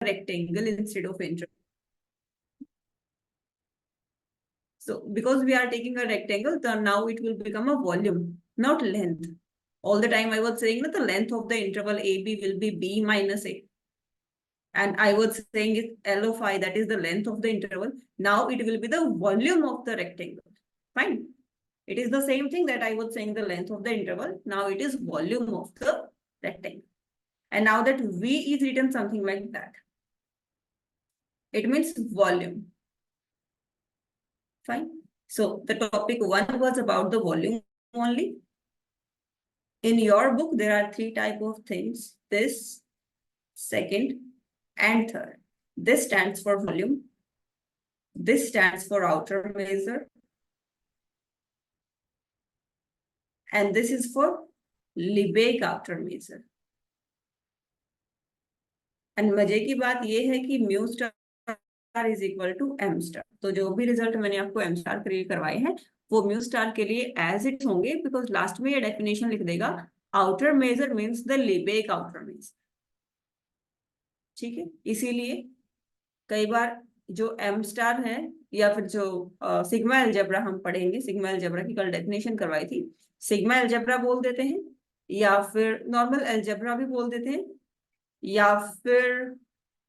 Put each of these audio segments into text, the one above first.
rectangle instead of interval. So because we are taking a rectangle, then now it will become a volume, not length. All the time I was saying that the length of the interval AB will be B minus A. And I was saying it's L of I, that is the length of the interval. Now it will be the volume of the rectangle. Fine. It is the same thing that I was saying the length of the interval. Now it is volume of the rectangle. And now that V is written something like that. It means volume. Fine. So the topic 1 was about the volume only. In your book, there are 3 types of things. This, second, and third. This stands for volume. This stands for outer measure. And this is for Lebesgue outer measure. And मजे की बात ये है कि mu star is equal to M star. तो जो भी result मैंने आपको एम स्टार क्रिएट करवाए हैं वो म्यू स्टार के लिए एज इट होंगे, बिकॉज लास्ट में ये डेफिनेशन लिख देगा outer measure means the Lebesgue outer measure. ठीक है, इसीलिए कई बार जो एम स्टार है या फिर जो सिग्मा अलजेब्रा हम पढ़ेंगे, सिग्मा अलजेब्रा की कल डेफिनेशन करवाई थी, सिग्मा अलजेब्रा बोल देते हैं या फिर नॉर्मल अलजेब्रा भी बोल देते हैं या फिर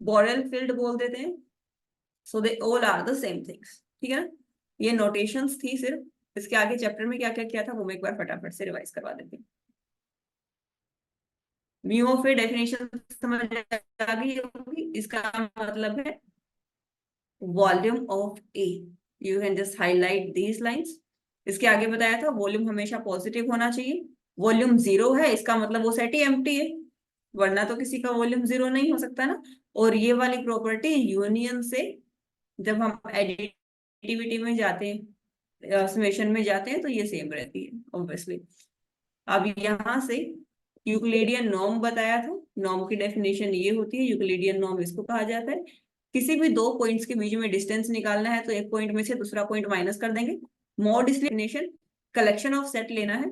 बोरेल फील्ड बोल देते हैं. So they all are the same things. ठीक है ना, ये नोटेशंस थी सिर्फ. इसके आगे चैप्टर में क्या क्या किया था वो मैं एक बार फटाफट से रिवाइज करवा देती हूँ. म्यू ऑफ ए डेफिनेशन समझ आ गई होगी. इसका मतलब है volume of A. You can just highlight these lines. इसके आगे बताया था वॉल्यूम हमेशा पॉजिटिव होना चाहिए. वॉल्यूम 0 है इसका मतलब वो सेट ही एम्प्टी है, वरना तो किसी का वॉल्यूम 0 नहीं हो सकता ना. और ये वाली प्रॉपर्टी यूनियन से जब हम एडिटिविटी में जाते हैं, समेशन में जाते हैं, तो ये सेम रहती है ऑब्वियसली. अब यहाँ से यूक्लिडियन नॉर्म बताया था. नॉर्म की डेफिनेशन ये होती है, यूक्लिडियन नॉर्म इसको कहा जाता है. किसी भी 2 पॉइंट्स के बीच में डिस्टेंस निकालना है तो एक पॉइंट में से दूसरा पॉइंट माइनस कर देंगे. Mod definition collection of set लेना है.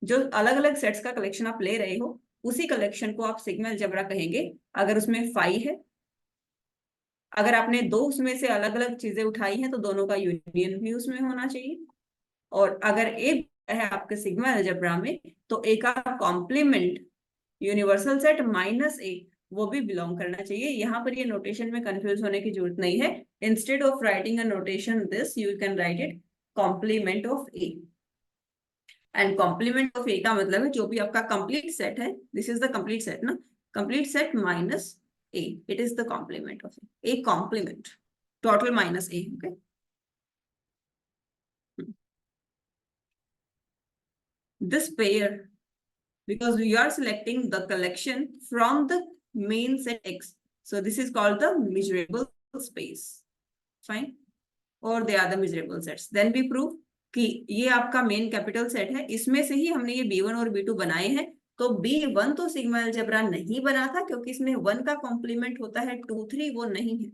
जो अलग अलग सेट्स का कलेक्शन आप ले रहे हो उसी कलेक्शन को आप सिग्मा अलजेब्रा कहेंगे. अगर उसमें फाई है, अगर आपने 2 उसमें से अलग अलग चीजें उठाई हैं तो दोनों का यूनियन भी उसमें होना चाहिए. और अगर एक है आपके सिग्मा अलजेब्रा में तो ए का कॉम्प्लीमेंट यूनिवर्सल सेट माइनस ए वो भी बिलोंग करना चाहिए. यहाँ पर ये नोटेशन में कंफ्यूज होने की जरूरत नहीं है. Instead of writing a notation this you can write it complement of A. And complement of A का मतलब है जो भी आपका कंप्लीट सेट है, this is the complete set ना, complete set minus A, it is the complement of A. A complement total minus A. Okay, this pair, because we are selecting the collection from the main set X, so this is called the measurable space. Fine, or they are the measurable sets. Then we prove कि ये आपका main capital set है, इसमें से ही हमने ये B1 और B2 बनाए हैं. तो B1 तो सिग्मा अलजेब्रा नहीं बना था क्योंकि इसमें 1 का कॉम्प्लीमेंट होता है 2 3, वो नहीं है.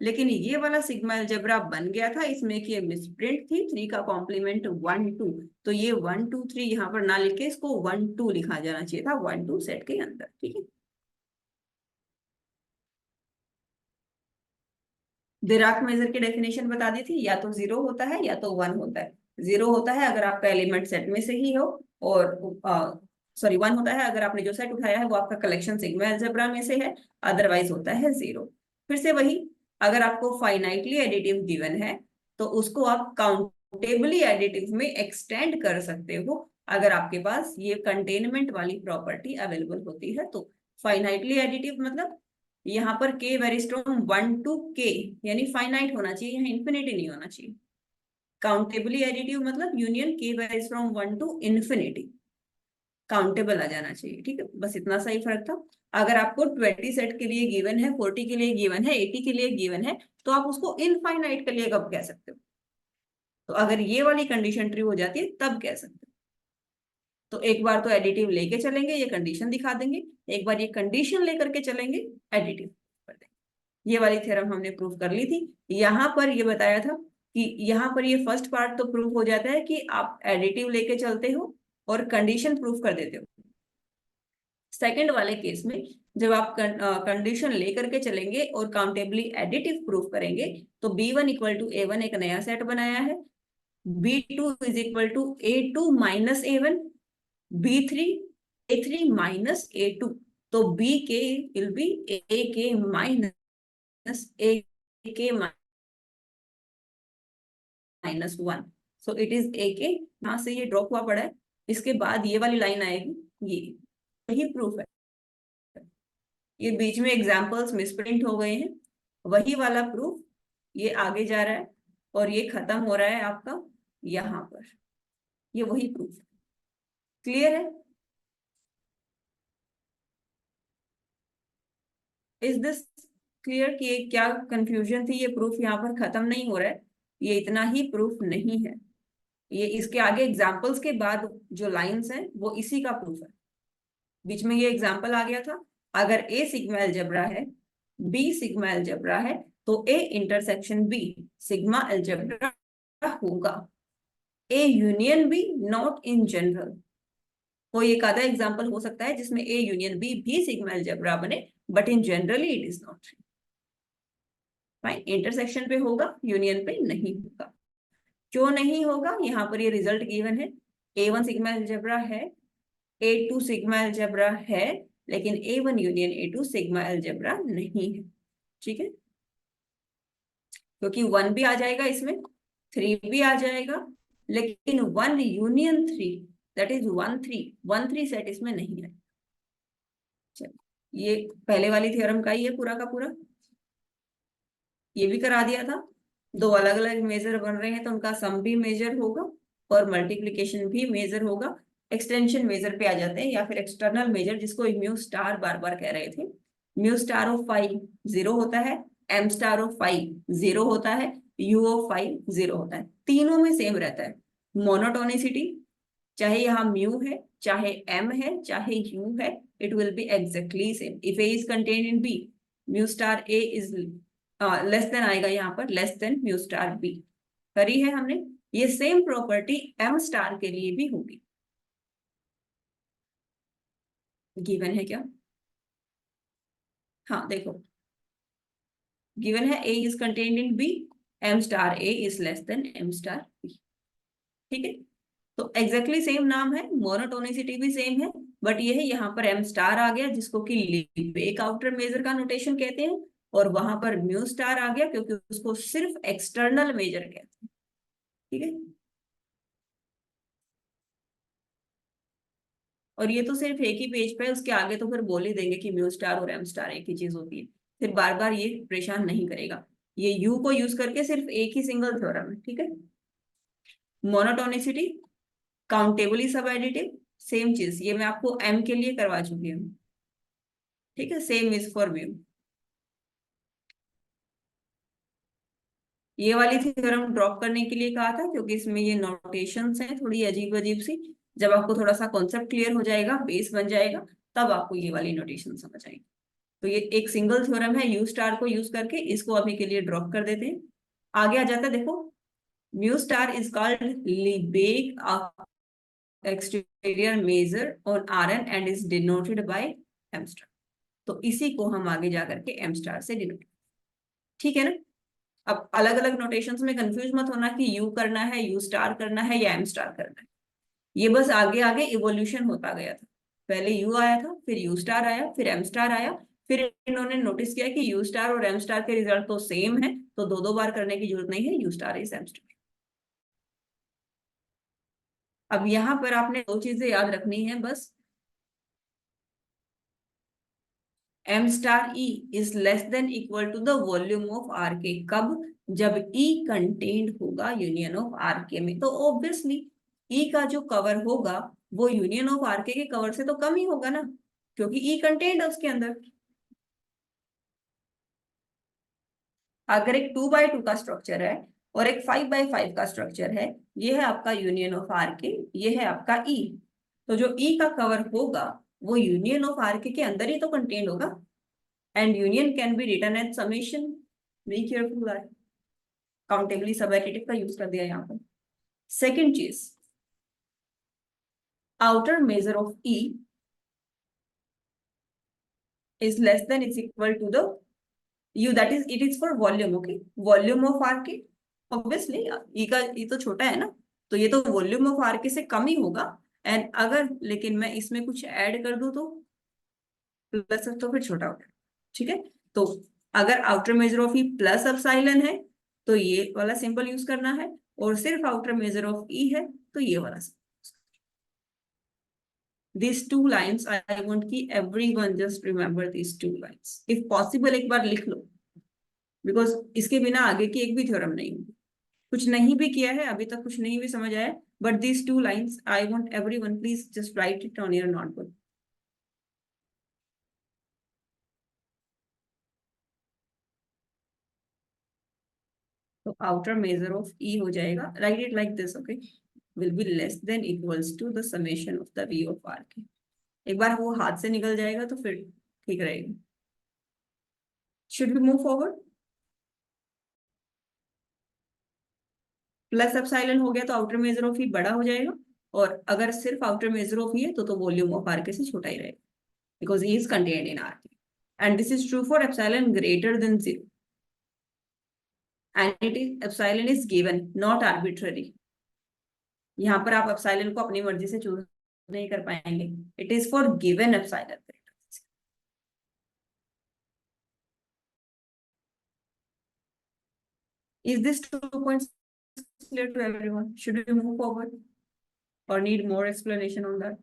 लेकिन ये वाला सिग्मा अलजेब्रा बन गया था, इसमें की मिसप्रिंट थी, 3 का कॉम्प्लीमेंट 1 2. तो ये 1 2 3 यहाँ पर ना लिख के इसको 1 2 लिखा जाना चाहिए था 1 2 सेट के अंदर. ठीक है, डिराक मेजर की डेफिनेशन बता दी थी. या तो 0 होता है या तो 1 होता है. 0 होता है अगर आपका एलिमेंट सेट में से ही हो, और 1 होता है अगर आपने जो सेट उठाया है वो आपका कलेक्शन सिग्मा अलजेब्रा में से है, अदरवाइज होता है 0. फिर से वही, अगर आपको फाइनाइटली एडिटिव गिवन है तो उसको आप काउंटेबली एडिटिव में एक्सटेंड कर सकते हो अगर आपके पास ये कंटेनमेंट वाली प्रॉपर्टी अवेलेबल होती है. तो फाइनाइटली एडिटिव मतलब यहाँ पर k very strong 1 to k यानी फाइनाइट होना चाहिए, यहाँ इंफिनिटी नहीं होना चाहिए. काउंटेबली एडिटिव मतलब union k very strong 1 to infinity, countable आ जाना चाहिए. ठीक है, बस इतना सा ही फर्क था. अगर आपको 20 सेट के लिए गिवन है, 40 के लिए गिवन है, 80 के लिए गिवन है, तो आप उसको इनफाइनाइट के लिए कब कह सकते हो? तो अगर ये वाली कंडीशन ट्रू हो जाती है तब कह सकते हो. तो एक बार तो एडिटिव लेके चलेंगे, ये कंडीशन दिखा देंगे. एक बार ये कंडीशन लेकर के चलेंगे, एडिटिव कर देंगे. ये वाली थ्योरम हमने प्रूव कर ली थी. यहाँ पर ये बताया था कि यहाँ पर ये फर्स्ट पार्ट तो प्रूव हो जाता है कि आप एडिटिव लेके चलते हो और कंडीशन प्रूफ कर देते हो. सेकंड वाले केस में जब आप कंडीशन लेकर के चलेंगे और काउंटेबली एडिटिव प्रूफ करेंगे, तो B1 = A1 एक नया सेट बनाया है, B2 = A2 minus A1, B3 A3 minus A2, तो BK will be AK minus AK minus 1, so it is AK। यहां से ये ड्रॉप हुआ पड़ा है, इसके बाद ये वाली लाइन आएगी, ये वही प्रूफ है। ये बीच में एग्जाम्पल्स मिसप्रिंट हो गए हैं, वही वाला प्रूफ ये आगे जा रहा है और ये खत्म हो रहा है आपका यहाँ पर, ये वही प्रूफ। क्लियर है? इज दिस क्लियर कि ये क्या कंफ्यूजन थी? ये प्रूफ यहाँ पर खत्म नहीं हो रहा है, ये इतना ही प्रूफ नहीं है, ये इसके आगे एग्जाम्पल्स के बाद जो लाइंस हैं वो इसी का प्रूफ है। बीच में ये एग्जाम्पल आ गया था, अगर A सिग्मा अलजेब्रा है, B सिग्मा अलजेब्रा है, तो A intersection B sigma algebra होगा। A union B not in general, कोई एक आधा एग्जाम्पल हो सकता है जिसमें A यूनियन B भी सिग्मा अलजेब्रा बने, but in generally it is not. Fine, intersection पे होगा, यूनियन पे नहीं होगा। क्यों नहीं होगा? यहाँ पर ये रिजल्ट गिवन है, A1 सिग्मा अलजेब्रा है, A2 सिग्मा अलजेब्रा है, लेकिन A1 union A2 sigma algebra नहीं है। ठीक है, क्योंकि 1 भी आ जाएगा इसमें, 3 भी आ जाएगा, लेकिन 1 यूनियन 3, दैट इज 1 3 सेट इसमें नहीं है। चलिए, ये पहले वाली थ्योरम का ही है पूरा का पूरा, ये भी करा दिया था। दो अलग अलग मेजर बन रहे हैं तो उनका सम भी मेजर होगा और मल्टीप्लीकेशन भी मेजर होगा। एक्सटेंशन मेजर पे आ जाते हैं, या फिर एक्सटर्नल मेजर, जिसको म्यू स्टार बार बार कह रहे थे। म्यू स्टार ऑफ 5 0 होता है, एम स्टार ऑफ 5 0 होता है, यू ऑफ 5 0 होता है, तीनों में सेम रहता है। मोनोटोनिसिटी, चाहे यहाँ म्यू है, चाहे एम है, चाहे यू है, it will be exactly same. If A is contain in B, mu star A is less than आएगा, यहाँ पर less than mu star B करी है हमने। ये सेम प्रॉपर्टी एम स्टार के लिए भी होगी। गिवन है क्या? हाँ देखो, गिवन है A is contained in B, M star A is less than M star B. ठीक है, तो एग्जैक्टली सेम नाम है, मोनोटोनिसिटी भी सेम है, बट ये है यहाँ पर एम स्टार आ गया जिसको कि लीबेक आउटर मेजर का नोटेशन कहते हैं, और वहां पर म्यू स्टार आ गया क्योंकि उसको सिर्फ एक्सटर्नल मेजर कहते हैं। ठीक है, और ये तो सिर्फ एक ही पेज पे है, उसके आगे तो फिर बोल ही देंगे कि म्यू स्टार और एम स्टार एक ही चीज होती है, फिर बार बार ये परेशान नहीं करेगा। ये यू को यूज करके सिर्फ एक ही सिंगल थ्योरम है। ठीक है, मोनोटोनिसिटी, काउंटेबली सब एडिटिव, सेम चीज, ये मैं आपको एम के लिए करवा चुकी हूँ। ठीक है, सेम इज फॉर म्यू। ये वाली थ्योरम ड्रॉप करने के लिए कहा था क्योंकि इसमें ये नोटेशंस हैं थोड़ी अजीब अजीब सी। जब आपको थोड़ा सा कॉन्सेप्ट क्लियर हो जाएगा, बेस बन जाएगा, तब आपको ये वाली नोटेशन समझ आएगी। तो ये एक सिंगल थ्योरम है, यू स्टार को यूज करके इसको अभी के लिए ड्रॉप कर देते हैं। आगे आ जाता है, देखो, mu star is called Lebesgue exterior measure on R N and is denoted by M star. तो इसी को हम आगे जाकर के एम स्टार से डिनोट। ठीक है ना? अब अलग अलग नोटेशंस में कंफ्यूज मत होना कि यू करना है, यू स्टार करना है या एम स्टार करना है। ये बस आगे आगे इवोल्यूशन होता गया था, पहले यू आया था, फिर यू स्टार आया, फिर एम स्टार आया, फिर इन्होंने नोटिस किया कि यू स्टार और एम स्टार के रिजल्ट तो सेम है, तो दो दो बार करने की जरूरत नहीं है, U star is M star. अब यहाँ पर आपने दो चीजें याद रखनी है बस, M star E is less than equal to the volume of R K. कब? जब ई कंटेन्ड होगा यूनियन ऑफ आर के में, तो ऑब्वियसली ई का जो कवर होगा वो यूनियन ऑफ आर के कवर से तो कम ही होगा ना, क्योंकि ई कंटेन्ड है उसके अंदर। अगर एक 2x2 का स्ट्रक्चर है और एक 5x5 का स्ट्रक्चर है, ये है आपका यूनियन ऑफ आर के, ये है आपका ई, तो जो ई का कवर होगा वो यूनियन ऑफ आर के अंदर ही तो कंटेन्ड होगा। And union can be written as summation, be careful that. Countably subadditive का यूज कर दिया यहाँ पर। सेकेंड चीज, outer measure of E is less than is equal to the u, that is it is for volume. Okay, volume of RK, obviously e का e तो छोटा है ना, तो ये तो वॉल्यूम ऑफ RK से कम ही होगा। एंड अगर लेकिन मैं इसमें कुछ ऐड कर दूं तो प्लस, तो फिर छोटा हो गया। ठीक है, तो अगर outer measure of E plus epsilon है तो ये वाला सिंबल यूज करना है, और सिर्फ आउटर मेजर ऑफ ई है तो ये वाला। These two lines, I want कि everyone just remember these two lines. If possible एक बार लिख लो, बिकॉज इसके बिना आगे की एक भी थ्योरम नहीं होगी। कुछ नहीं भी किया है अभी तक, कुछ नहीं भी समझ आया, but these two lines I want everyone please just write it on your notebook. तो आउटर मेजर ऑफ ई हो जाएगा, write it like this, okay, will be less than equals to the summation of the V of R K. एक बार वो हाथ से निकल जाएगा तो फिर ठीक रहेगा। Should we move forward? Plus epsilon हो गया तो आउटर मेजर ऑफ ई बड़ा हो जाएगा, और अगर सिर्फ आउटर मेजर ऑफ ई है तो वॉल्यूम ऑफ आर के से छोटा ही रहेगा, because E is contained in R K, and this is true for epsilon greater than 0, and it is epsilon is given not arbitrary. यहाँ पर आप एप्सिलॉन को अपनी मर्जी से चूज नहीं कर पाएंगे, it is for given epsilon. Is this 2 points clear to everyone? Should we move forward or need more explanation on that?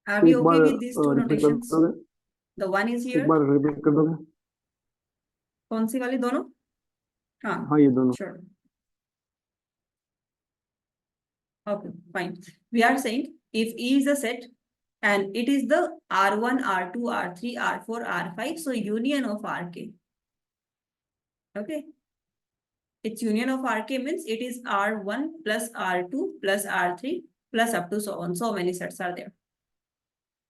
Are we okay with these two notations? The one is here. एक बार repeat कर दोगे? कौन सी वाली? दोनों? हाँ ये दोनों। Sure. Okay, fine. We are saying if E is a set and it is the R1, R2, R3, R4, R5, so union of RK. Okay. Its union of RK means it is R1 plus R2 plus R3 plus up to so on. So many sets are there.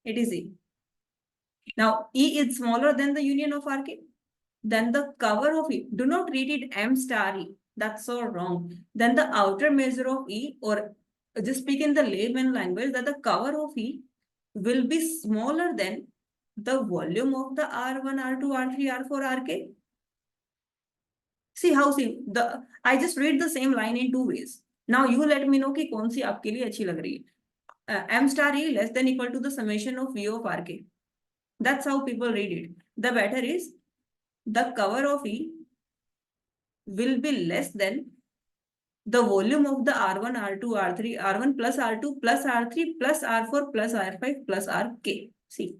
It is E. Now, E is smaller than the union of RK. Then the cover of E, do not read it M star E. That's so wrong. Then the outer measure of E, or just speak in the layman language, that the cover of E will be smaller than the volume of the R1, R2, R3, R4, RK. See how I just read the same line in two ways. Now you let me know कि कौन सी आपके लिए अच्छी लग रही है. M star E less than equal to the summation of V of RK. That's how people read it. The better is the cover of E will be less than the volume of the R1, R2, R3, R1 plus R2 plus R3 plus R4 plus R5 plus RK. See,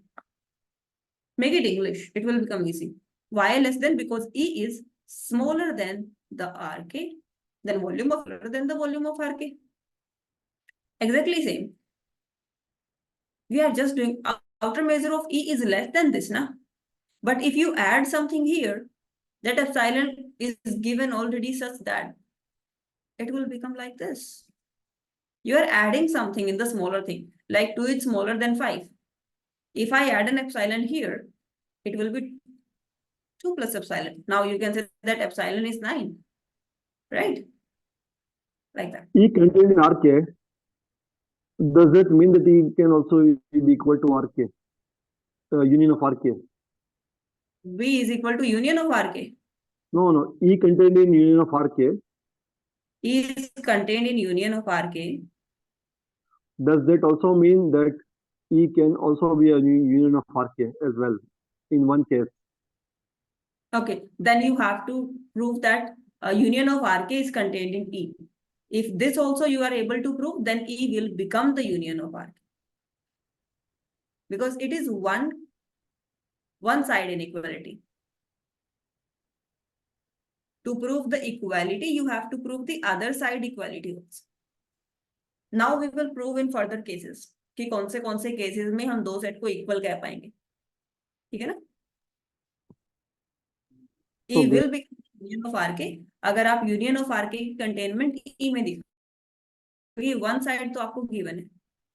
make it English. It will become easy. Why less than? Because E is smaller than the RK, then volume of larger than the volume of RK. Exactly same. We are just doing outer measure of E is less than this now. But if you add something here, that epsilon is given already such that it will become like this. You are adding something in the smaller thing, like 2 is smaller than 5. If I add an epsilon here, it will be 2 plus epsilon. Now you can say that epsilon is 9, right? Like that. E contained in RK, does that mean that E can also be equal to RK? Union of RK? V is equal to union of RK. No. E contained in union of RK. E is contained in union of RK. Does that also mean that E can also be a union of RK as well in one case? Okay, then you have to prove that a union of RK is contained in E. If this also you are able to prove, then E will become the union of RK. Because it is one side inequality. To prove the equality, you have to prove the other side equality also. Now we will prove in further cases कि कौन से cases में हम दो set को equal कह पाएंगे. ठीक है ना? E will be union of RK. अगर आप union of RK की containment E में दिखो, क्योंकि वन साइड तो आपको गिवन है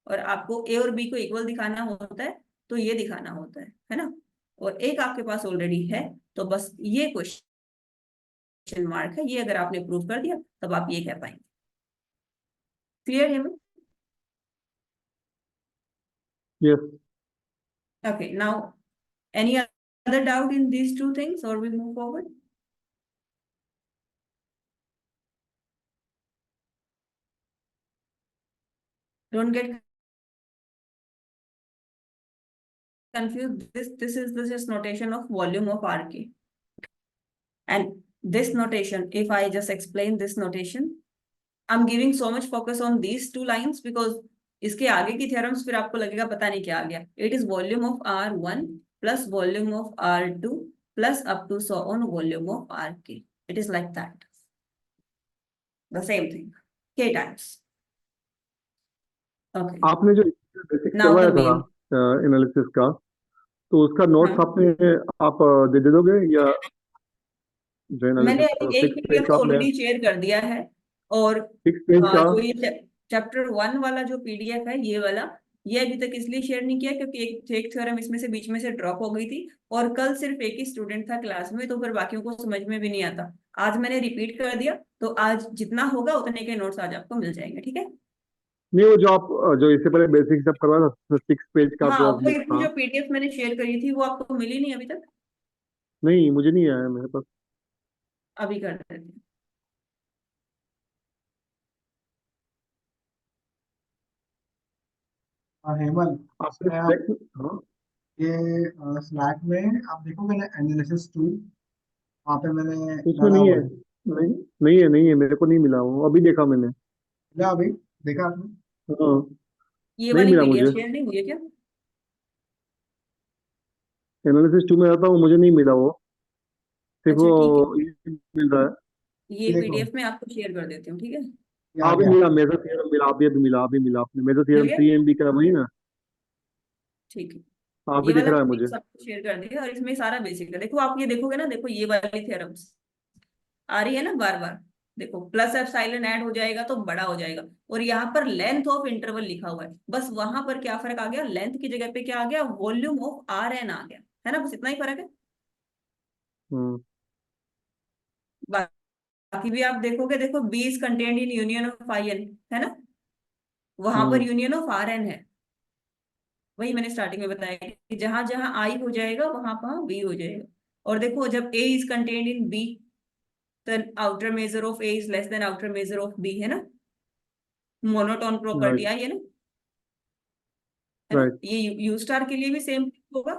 और आपको A और B को इक्वल दिखाना होता है, तो ये दिखाना होता है ना? और एक आपके पास ऑलरेडी है, तो बस ये क्वेश्चन मार्क है, ये अगर आपने प्रूव कर दिया तब आप ये कह पाएंगे. Clear, Hemant? Yes. Okay, now any other doubt in these two things or we move forward? Don't get confused. This is the just notation of volume of RK. And this notation, if I just explain this notation, I'm giving so much focus on these two lines because इसके आगे की theorems फिर आपको लगेगा पता नहीं क्या आ गया. It is volume of R1 plus volume of R2 plus up to so on volume of RK. It is like that. The same thing. K times. Okay. आपने जो बेसिक्स Now करवाया the था main. एनालिसिस का, तो उसका notes हाँ. आपने आप दे दोगे, या जो मैंने एनालिसिस एक 6 पेज पीडीएफ का तो आपने, ऑलरेडी शेयर कर दिया है. और 6 पेज का? जो ये चैप्टर 1 वाला जो पीडीएफ है ये वाला, ये अभी तक इसलिए शेयर नहीं किया क्योंकि एक थ्योरम इसमें से बीच में से ड्रॉप हो गई थी. और कल सिर्फ एक ही स्टूडेंट था क्लास में तो फिर बाकियों को समझ में भी नहीं आता. आज मैंने रिपीट कर दिया तो आज जितना होगा उतने के नोट्स आज आपको मिल जाएंगे. ठीक है. नहीं, वो जो आप जो इससे पहले बेसिक्स जब करवाया था 6 पेज का हाँ, जो वो बुक इतनी था, जो पीडीएफ मैंने शेयर करी थी वो आपको मिली नहीं अभी तक. नहीं मुझे नहीं आया मेरे पास। अभी कर देते हैं. हाँ हेमंत, आपने इसमें आप हाँ, ये स्लैक में आप देखोगे ना एनालिसिस टू, वहाँ पे मैंने उसमें डाला नहीं हुआ है। है। नहीं, नहीं है, मेरे को नहीं मिला, वो अभी देखा मैंने। मिला अभी? देखा आपने? हाँ, ये नहीं वाली मिला पीडीएफ मुझे। शेयर नहीं हुई है क्या? एनालिसिस 2 में आता हूँ, मुझे नहीं मिला वो, सिर्फ अच्छा, वो ठीक है. ये मिल रहा है। ये ये देखो, पीडीएफ में आपको शेयर कर देती हूँ. ठीक है. ये आ हाँ, अभी गया। मिला, मेजर थ्योरम मिला, अभी मिला, अभी मिला आपने मेजर मिल थ्योरम गया. 3 MB का, वही ना? ठीक है. हाँ, अभी ये दिख वाला रहा है पीडीएफ मुझे। सबको शेयर कर दिया और इसमें सारा बेसिक है. देखो आप ये देखोगे ना, देखो ये वाली थ्योरम्स आ रही है ना बार बार. देखो प्लस एप्सिलॉन ऐड हो जाएगा तो बड़ा हो जाएगा. और यहाँ पर लेंथ ऑफ इंटरवल लिखा हुआ है. बस वहां पर क्या फर्क आ गया, लेंथ की जगह पे क्या आ गया, वॉल्यूम ऑफ आर एन आ गया. है ना, बस इतना ही फर्क है. हम्म। बाकी भी आप देखोगे, देखो B is contained in union of I N. है ना, वहां पर हम्म। यूनियन ऑफ आर एन है. वही मैंने स्टार्टिंग में बताया कि जहां जहां आई हो जाएगा वहां वहां बी हो जाएगा. और देखो जब A is contained in B, then outer measure of A is less than outer measure of B. है ना, मोनोटोन प्रॉपर्टी राइट। आई है ना. है ना, राइट। ये यू स्टार के लिए भी सेम होगा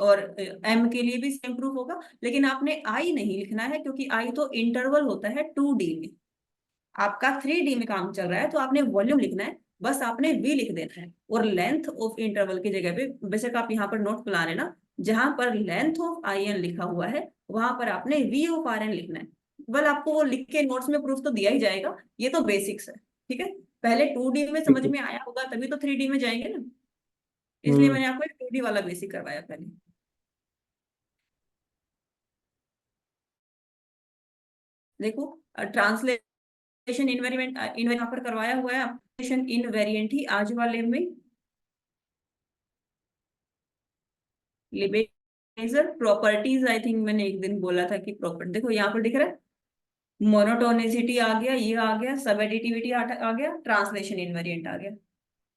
और एम के लिए भी सेम प्रूफ होगा. लेकिन आपने आई नहीं लिखना है क्योंकि आई तो इंटरवल होता है 2D में. आपका 3D में काम चल रहा है तो आपने वॉल्यूम लिखना है. बस आपने वी लिख देना है. और लेंथ ऑफ इंटरवल की जगह पे बेशक आप यहाँ पर नोट बना लेना, जहां पर लेंथ ऑफ आई एन लिखा हुआ है वहां पर आपने वी ऑफ आर एन लिखना है. बल आपको वो लिख के नोट्स में प्रूफ तो दिया ही जाएगा. ये तो बेसिक्स है. ठीक है. पहले 2D में ठीक समझ है। में आया होगा तभी तो 3D में जाएंगे ना. इसलिए हम्म। मैंने आपको एक 2D वाला बेसिक करवाया पहले. देखो ट्रांसलेशन इनवेरिएंट यहाँ पर करवाया हुआ है. ट्रांसलेशन इनवेरिएंट ही आज वाले में लिबेजर प्रॉपर्टीज, आई थिंक मैंने एक दिन बोला था कि प्रॉपर्टी. देखो यहाँ पर दिख रहा है, मोनोटोनिसिटी आ गया, ये आ गया, सब एडिटिविटी आ गया, ट्रांसलेशन इनवेरिएंट आ गया.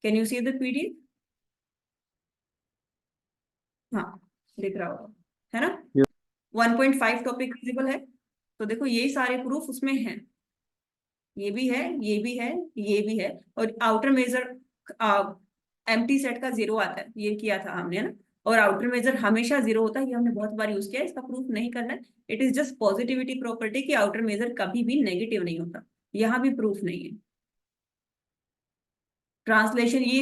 Can you see the PDF? हाँ, दिख रहा होगा. है ना. Yes. 1.5 टॉपिक विजिबल है. तो देखो यही सारे प्रूफ उसमें हैं. ये भी है, ये भी है, ये भी है. और आउटर मेजर एम्प्टी सेट का 0 आता है, ये किया था हमने, है ना. और आउटर मेजर हमेशा 0 होता है, ये हमने बहुत बार यूज किया है. इसका प्रूफ नहीं करना है. It is just positivity property कि आउटर मेजर कभी भी नेगेटिव नहीं होता. यहाँ भी प्रूफ नहीं है. ट्रांसलेशन ये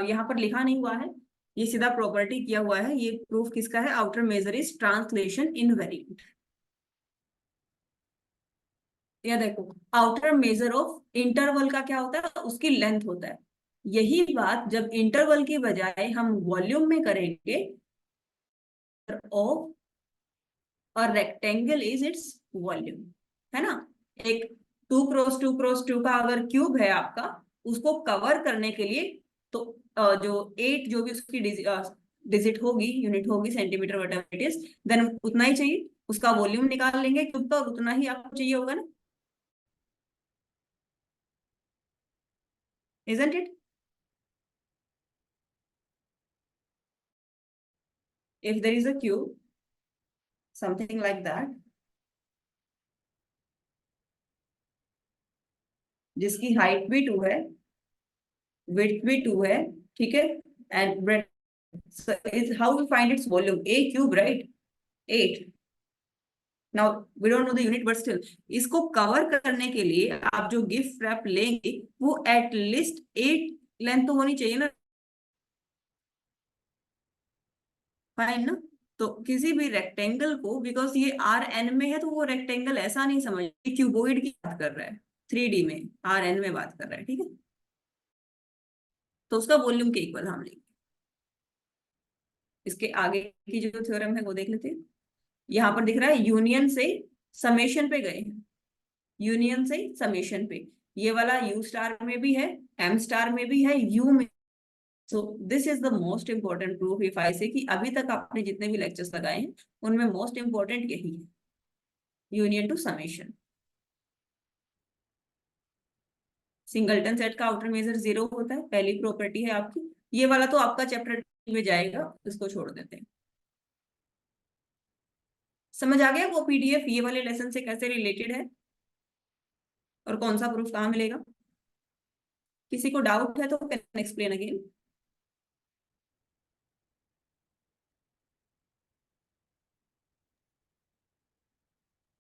यहाँ पर लिखा नहीं हुआ है, ये सीधा प्रॉपर्टी किया हुआ है. ये प्रूफ किसका है, outer measure is translation invariant. या देखो आउटर मेजर ऑफ इंटरवल का क्या होता है, उसकी लेंथ होता है. यही बात जब इंटरवल की बजाय हम वॉल्यूम में करेंगे, ऑफ और रेक्टेंगल इज इट्स वॉल्यूम. है ना. एक 2x2x2 का अगर क्यूब है आपका, उसको कवर करने के लिए तो जो 8 जो भी उसकी डिजिट होगी, यूनिट होगी, centimetre whatever it is, then उतना ही चाहिए. उसका वॉल्यूम निकाल लेंगे क्यूब का और उतना ही आपको चाहिए होगा ना. isn't it? If there is a cube, something like that, जिसकी हाइट भी 2 है, विड्थ भी 2 है, ठीक है, and breadth is how to find its volume, a cube, right, 8. Now we don't know the unit but still इसको cover करने के लिए आप जो गिफ्ट रैप लेंगे वो एटलीस्ट 8 लेंथ तो होनी चाहिए ना, फाइन ना? तो किसी भी रेक्टेंगल को, बिकॉज ये आर एन में है तो वो रेक्टेंगल ऐसा नहीं समझ, क्यूबोइड की बात कर रहा है, 3D में आर एन में बात कर रहा है, ठीक है, तो उसका वॉल्यूम के इक्वल हम लेंगे. इसके आगे की जो थ्योरम है वो देख लेते हैं. यहाँ पर दिख रहा है यूनियन से समेशन पे गए हैं, यूनियन से समेशन पे, ये वाला यू स्टार में भी है, एम स्टार में भी है, यू में. So this is the most important proof if I से कि अभी तक आपने जितने भी लेक्चर्स लगाए हैं उनमें मोस्ट इंपॉर्टेंट यही है, union to summation. Singleton set का आउटर मेजर 0 होता है, पहली प्रॉपर्टी है आपकी. ये वाला तो आपका चैप्टर में जाएगा, इसको छोड़ देते हैं. समझ आ गया वो पीडीएफ ये वाले लेसन से कैसे रिलेटेड है और कौन सा प्रूफ कहाँ मिलेगा? किसी को डाउट है तो कैन एक्सप्लेन अगेन.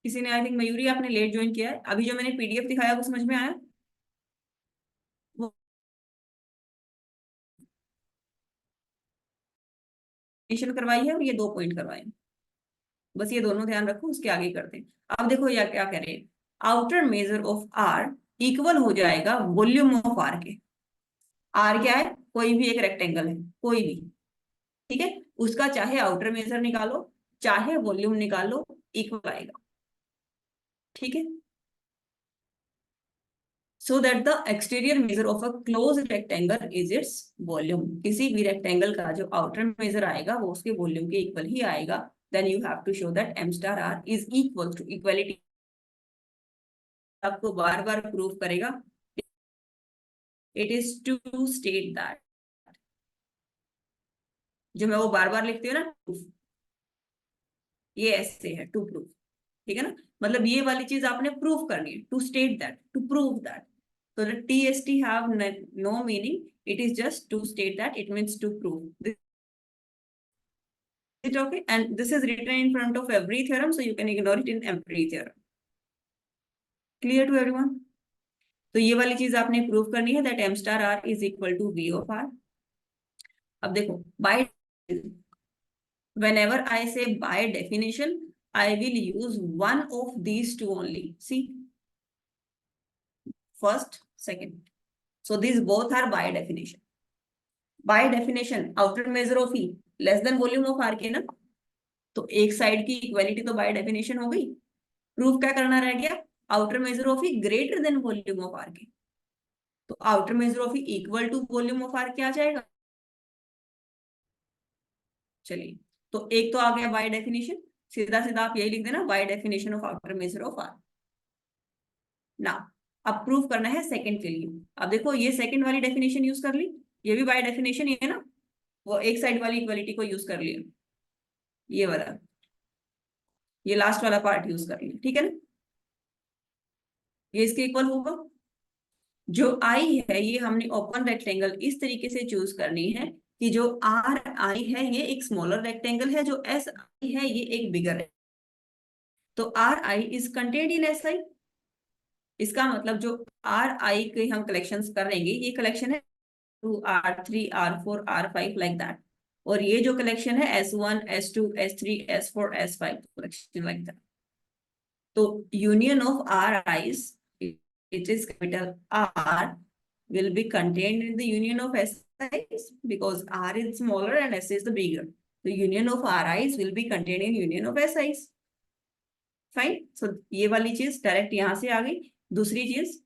किसी ने, आई थिंक मयूरी आपने लेट ज्वाइन किया है, अभी जो मैंने पीडीएफ दिखाया वो समझ में आया? वो करवाई है और ये 2 पॉइंट करवाए हैं, बस ये दोनों ध्यान रखो, उसके आगे करते हैं. अब देखो या क्या कह रहे हैं, outer measure of R equal हो जाएगा volume of R K. R क्या है? कोई भी एक रेक्टेंगल है, कोई भी, ठीक है, उसका चाहे आउटर मेजर निकालो चाहे वॉल्यूम निकालो, इक्वल आएगा, ठीक है. So that the exterior measure of a close rectangle is its volume. किसी भी रेक्टेंगल का जो आउटर मेजर आएगा वो उसके वॉल्यूम के इक्वल ही आएगा. Then you have to show that m star r is equal to, equality आपको बार बार प्रूव करेगा. It is to state that, जो मैं वो बार बार लिखती हूँ ना proof, ये ऐसे है टू प्रूफ, ठीक है ना, मतलब ये वाली चीज आपने प्रूव करनी है, to state that, to prove that. So the TST have no meaning. It is just to state that. It means to prove. Is it okay? And this is written in front of every theorem, so you can ignore it in every theorem. Clear to everyone? तो ये वाली चीज आपने prove करनी है that m star r is equal to v of r. अब देखो by whenever I say by definition, I will use one of these two only. See, first, second. So these both are by definition. By definition, outer measure of E less than volume of R के ना, तो एक side की equality तो by definition हो गई. Proof क्या करना रह गया? Outer measure of E greater than volume of R K. तो outer measure of E equal to volume of R क्या आ जाएगा? चलिए, तो एक तो आ गया बाय डेफिनेशन, सीधा सीधा आप यही लिख देना by definition of outer measure of R. ना अब प्रूफ करना है सेकंड के लिए. अब देखो ये सेकंड वाली डेफिनेशन यूज कर ली, ये भी बाय डेफिनेशन ही है ना, वो एक साइड वाली इक्वालिटी को यूज कर लिया, ये वाला, ये लास्ट वाला पार्ट यूज कर लिया, ठीक है ना, ये इसके इक्वल होगा. जो आई है ये हमने ओपन रेक्टेंगल इस तरीके से चूज करनी है कि जो आर आई है ये एक स्मॉलर रेक्टेंगल है, जो एस आई है ये एक बिगर है. तो are I is contained in S I. इसका मतलब जो आर आई के हम कलेक्शंस करेंगे ये कलेक्शन है to R3 R4 R5 like that, और ये जो कलेक्शन है S1 S2 S3 S4 S5 collection like that. तो union of R I's, it is capital R, will be contained in the union of SIs because R is smaller and S is the bigger. The union of RIs will be contained in union of SIs. Fine. So ये वाली चीज direct यहां से आ गई. दूसरी चीज,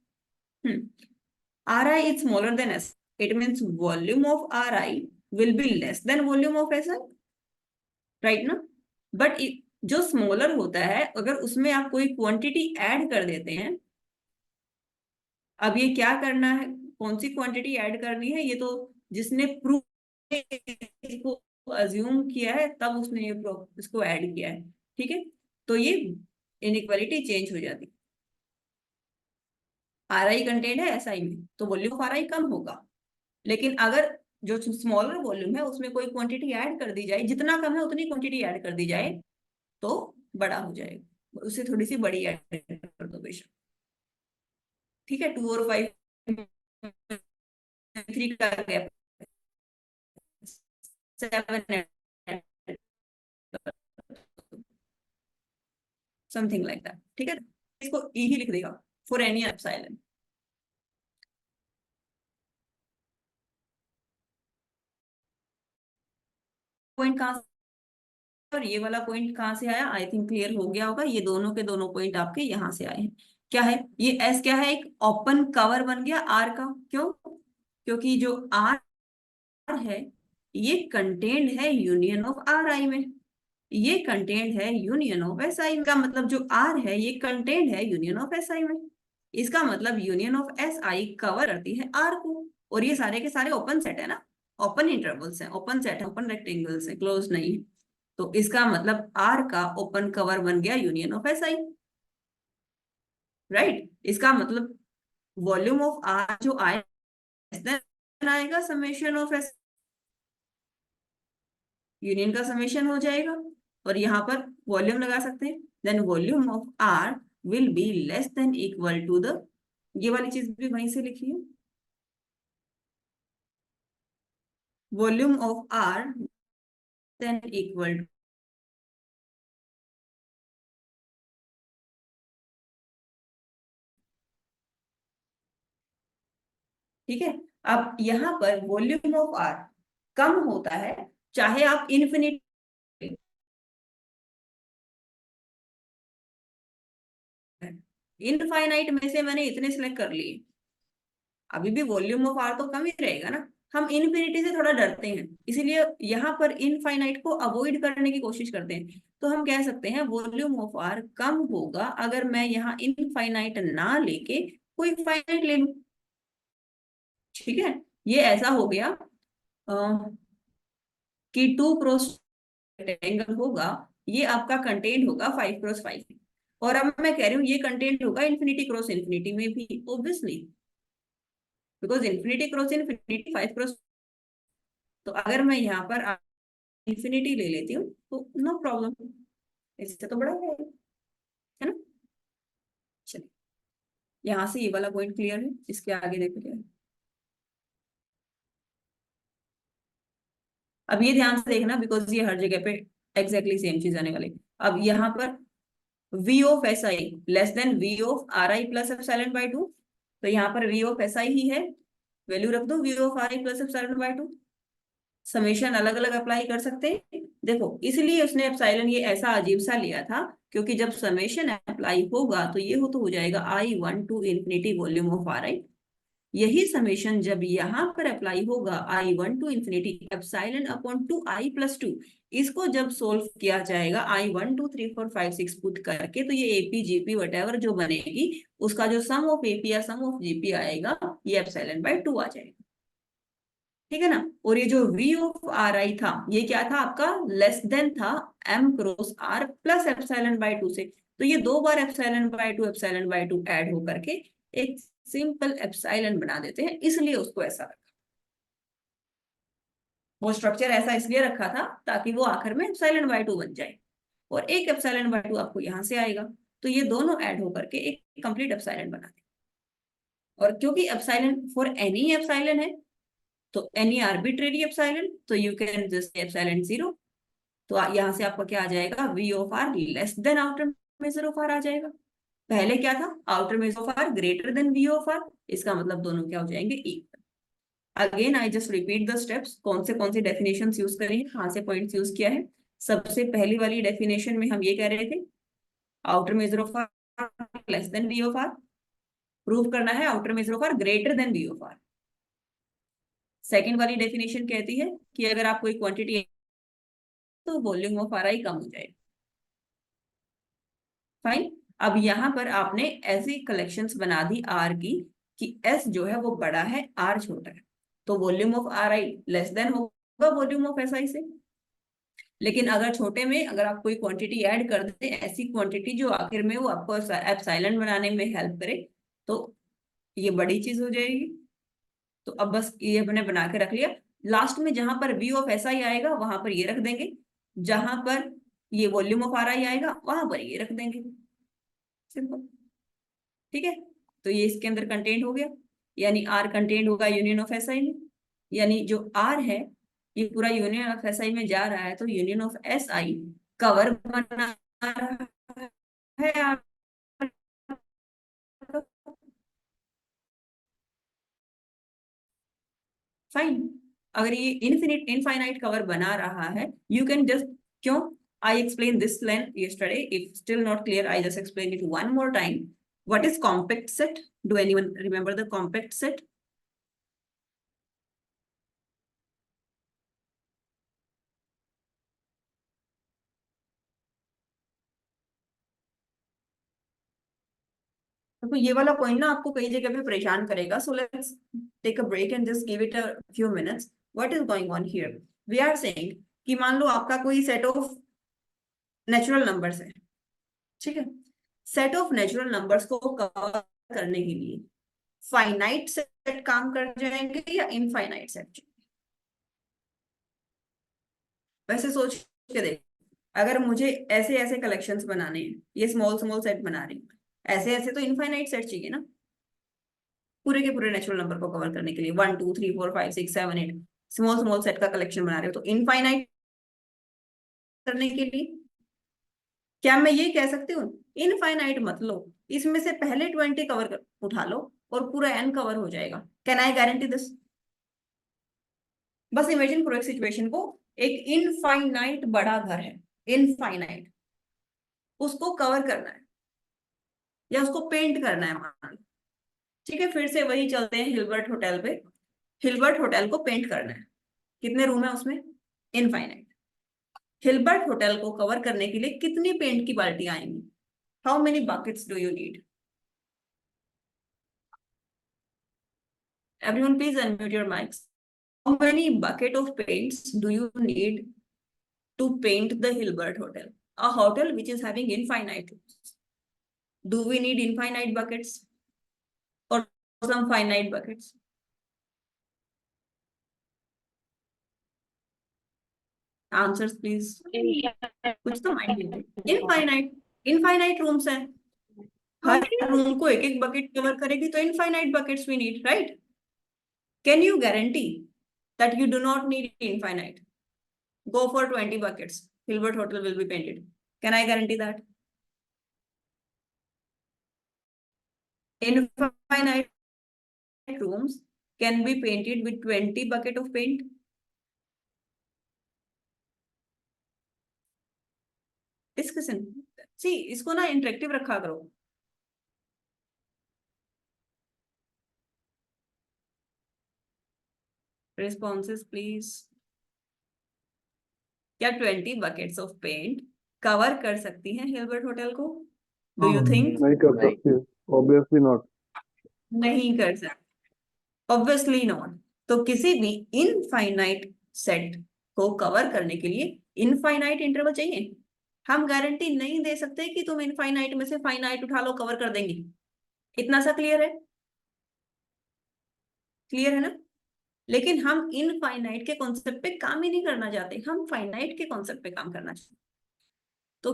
RI is smaller than S. It means volume of RI will be less than volume of SI. Right ना? But जो स्मॉलर होता है अगर उसमें आप कोई क्वांटिटी ऐड कर देते हैं, अब ये क्या करना है, कौन सी क्वांटिटी ऐड करनी है, ये तो जिसने प्रूफ इसको अज्यूम किया है तब उसने ये इसको ऐड किया है। ठीक है, तो ये इनइक्वालिटी चेंज हो जाती है। आर आई कंटेंट है एस आई में तो वॉल्यूम ऑफ आर आई कम होगा, लेकिन अगर जो स्मॉलर वॉल्यूम है उसमें कोई क्वांटिटी ऐड कर दी जाए, जितना कम है उतनी क्वांटिटी ऐड कर दी जाए तो बड़ा हो जाएगा, उससे थोड़ी सी बड़ी ऐड कर दो बेशक। ठीक है, 2 और 5 3 का गैप 7 समथिंग लाइक दैट। ठीक है, इसको ई ही लिख देगा फॉर एनी एप्सिलॉन। पॉइंट कहां से और ये वाला पॉइंट कहां से आया, आई थिंक क्लियर हो गया होगा। ये दोनों के दोनों पॉइंट आपके यहाँ से आए हैं। क्या है ये एस, क्या है, एक ओपन कवर बन गया आर का। क्यों? क्योंकि जो आर है ये कंटेंट है यूनियन ऑफ आर आई में, ये कंटेंट है यूनियन ऑफ एस आई का। मतलब जो आर है ये कंटेंट है यूनियन ऑफ एस आई में। इसका मतलब union of S I cover करती है आर को। और ये सारे के सारे ओपन सेट है ना, ओपन इंटरवल्स है, ओपन सेट है, ओपन रेक्टेंगल्स है, क्लोज नहीं है। तो इसका मतलब आर का ओपन कवर बन गया union of S I. Right, इसका मतलब वॉल्यूम ऑफ आर जो आए आएगा समेशन ऑफ एस, यूनियन का समेशन हो जाएगा। और यहाँ पर वॉल्यूम लगा सकते हैं, then volume of R will be less than equal to the, ये वाली चीज भी वहीं से लिखी है, volume of R than equal. ठीक है, अब यहाँ पर वॉल्यूम ऑफ आर कम होता है चाहे आप इन्फिनिट, इनफाइनाइट में से मैंने इतने सिलेक्ट कर लिए, अभी भी वॉल्यूम ऑफ आर तो कम ही रहेगा ना। हम इन्फिनिटी से थोड़ा डरते हैं, इसीलिए यहाँ पर इनफाइनाइट को अवॉइड करने की कोशिश करते हैं। तो हम कह सकते हैं वॉल्यूम ऑफ आर कम होगा अगर मैं यहाँ इनफाइनाइट ना लेके कोई फाइनाइट ले लूं। ठीक है, ये ऐसा हो गया कि 2 क्रॉस रेक्टेंगल होगा, ये आपका कंटेंट होगा 5 क्रॉस 5। और अब मैं कह रही हूँ ये कंटेंट होगा इन्फिनिटी क्रॉस इन्फिनिटी में भी, obviously, because infinity cross infinity 5 cross. तो अगर मैं यहाँ पर इन्फिनिटी ले लेती हूँ तो नो प्रॉब्लम, इससे तो बड़ा है ना। चलिए, यहाँ से ये वाला पॉइंट क्लियर है, इसके आगे देखो क्या है। अब ये ध्यान से देखना बिकॉज ये हर जगह पे एग्जैक्टली सेम चीज आने वाली। अब यहाँ पर v of S I less than v of R I plus epsilon bye 2, तो यहाँ पर v ऑफ एस आई ही है, वैल्यू रख दो v of R I plus epsilon bye 2। Summation अलग अलग अप्लाई कर सकते हैं, देखो इसलिए उसने एप्सिलॉन ये ऐसा अजीब सा लिया था, क्योंकि जब समेशन अप्लाई होगा तो ये हो जाएगा I1 to infinity volume of R I. यही समेशन जब यहाँ पर अप्लाई होगा I1 to infinity epsilon upon 2i+2, इसको जब सोल्व किया जाएगा I1 2 3 4 5 6 पुट करके, तो ये एपी जीपी वटेवर जो बनेगी उसका जो सम ऑफ एपी या सम ऑफ जीपी आएगा ये एप्सिलॉन बाय 2 आ जाएगा। ठीक है ना। और ये जो v ऑफ आर आई था ये क्या था आपका, लेस देन था m cross r plus epsilon bye 2 से। तो ये 2 बार एप्सिलॉन बाय 2 ऐड होकर के एक सिंपल एप्सिलॉन बना देते हैं, इसलिए उसको ऐसा रखा। वो स्ट्रक्चर ऐसा इसलिए रखा था ताकि वो आखिर में एप्सिलॉन बाय 2 बन जाए, और एक एप्सिलॉन बाय 2 आपको यहां से आएगा, तो ये दोनों ऐड होकर के एक कंप्लीट एप्सिलॉन बना दे। और क्योंकि एप्सिलॉन फॉर एनी एप्सिलॉन है तो एनी आर्बिट्रेरी एप्सिलॉन, तो यू कैन जस्ट एप्सिलॉन 0। तो यहाँ से आपका क्या आ जाएगा, v of R less than outer measure of R आ जाएगा। पहले क्या था, outer measure of R greater than v of R, इसका मतलब दोनों क्या हो जाएंगे, equal. Again I just repeat the steps, कौन से डेफिनेशन यूज करें, कहाँ से पॉइंट्स यूज किया है। सबसे पहली वाली डेफिनेशन में हम ये कह रहे थे outer measure of R less than v of R, prove करना है outer measure of R greater than v of R. Second वाली डेफिनेशन कहती है कि अगर आप कोई क्वांटिटी तो वॉल्यूम ऑफ आर आई कम हो जाएगा। फाइन, अब यहाँ पर आपने ऐसी कलेक्शंस बना दी आर की कि S जो है वो बड़ा है, R छोटा है, तो volume of RI less than होगा वॉल्यूम ऑफ SI से। लेकिन अगर छोटे में अगर आप कोई क्वांटिटी ऐड कर दें, ऐसी क्वांटिटी जो आखिर में वो आपको एप्सिलॉन बनाने में हेल्प करे, तो ये बड़ी चीज हो जाएगी। तो अब बस ये अपने बना के रख लिया। लास्ट में जहां पर V ऑफ SI आएगा वहां पर ये रख देंगे, जहां पर ये वॉल्यूम ऑफ RI आएगा वहां पर ये रख देंगे। सिंपल। ठीक है, तो ये इसके अंदर कंटेंट हो गया, यानी R कंटेंट होगा यूनियन ऑफ SI में, यानी जो R है ये पूरा यूनियन ऑफ SI में जा रहा है, तो यूनियन ऑफ SI कवर बना रहा है R। फाइन। अगर ये इनफाइनाइट कवर बना रहा है, यू कैन जस्ट, क्यों, I explain this length yesterday, if still not clear I just explain it one more time. What is compact set? Do anyone remember the compact set? तो ये वाला point ना आपको कई जगह पे परेशान करेगा, so let's take a break and just give it a few minutes. What is going on here? We are saying कि मान लो आपका कोई सेट ऑफ नेचुरल नंबर्स है, ठीक है, सेट ऑफ नेचुरल नंबर्स को कवर करने के लिए फाइनाइट सेट काम कर जाएंगे या इनफाइनाइट सेट? वैसे सोच के देख, अगर मुझे ऐसे ऐसे कलेक्शंस बनाने हैं, ये स्मॉल स्मॉल सेट बना रही हूँ, ऐसे ऐसे तो इनफाइनाइट सेट चाहिए ना, पूरे के पूरे नेचुरल नंबर को कवर करने के लिए 1 2 3 4 5 6 7 8 स्मॉल स्मॉल सेट का कलेक्शन बना रहे हो, तो इनफाइनाइट करने के लिए क्या मैं ये कह सकती हूँ इनफाइनाइट मत लो, इसमें से पहले 20 उठा लो और पूरा n कवर हो जाएगा? Can I guarantee this? बस इमेजिन करो एक सिचुएशन को, एक इनफाइनाइट बड़ा घर है, इनफाइनाइट, उसको कवर करना है या उसको पेंट करना है मान लो। ठीक है, फिर से वही चलते हैं हिलबर्ट होटल पे। हिलबर्ट होटल को पेंट करना है, कितने रूम है उसमें? इनफाइनाइट। हिलबर्ट होटल को कवर करने के लिए कितनी पेंट की बाल्टियां आएंगी? How many buckets do you need? Everyone please unmute your mics. How many bucket of paints do you need to paint the Hilbert Hotel, a hotel which is having infinite rooms? Do we need infinite buckets or some finite buckets? Answers please. कुछ तो mind में infinite, infinite rooms हैं, हर room को एक एक bucket cover करेगी, तो infinite buckets we need, right? Can you guarantee that you do not need infinite? Go for 20 buckets, Hilbert Hotel will be painted. Can I guarantee that? Infinite rooms can be painted with 20 bucket of paint. Discussion सी, इसको ना interactive रखा करो। Responses please. क्या 20 buckets of paint cover कर सकती हैं Hilbert hotel को? Do you think? नहीं कर सकते, ऑब्वियसली नॉट। नहीं कर सकते, ऑब्वियसली नॉट। तो किसी भी इनफाइनाइट सेट को कवर करने के लिए इनफाइनाइट इंटरवल चाहिए। हम गारंटी नहीं दे सकते कि तुम इनफाइनाइट में से फाइनाइट उठा लो कवर कर देंगे। इतना सा क्लियर है? क्लियर है ना? लेकिन हम इनफाइनाइट के कॉन्सेप्ट पे काम ही नहीं करना चाहते, हम फाइनाइट के कॉन्सेप्ट पे काम करना चाहते। तो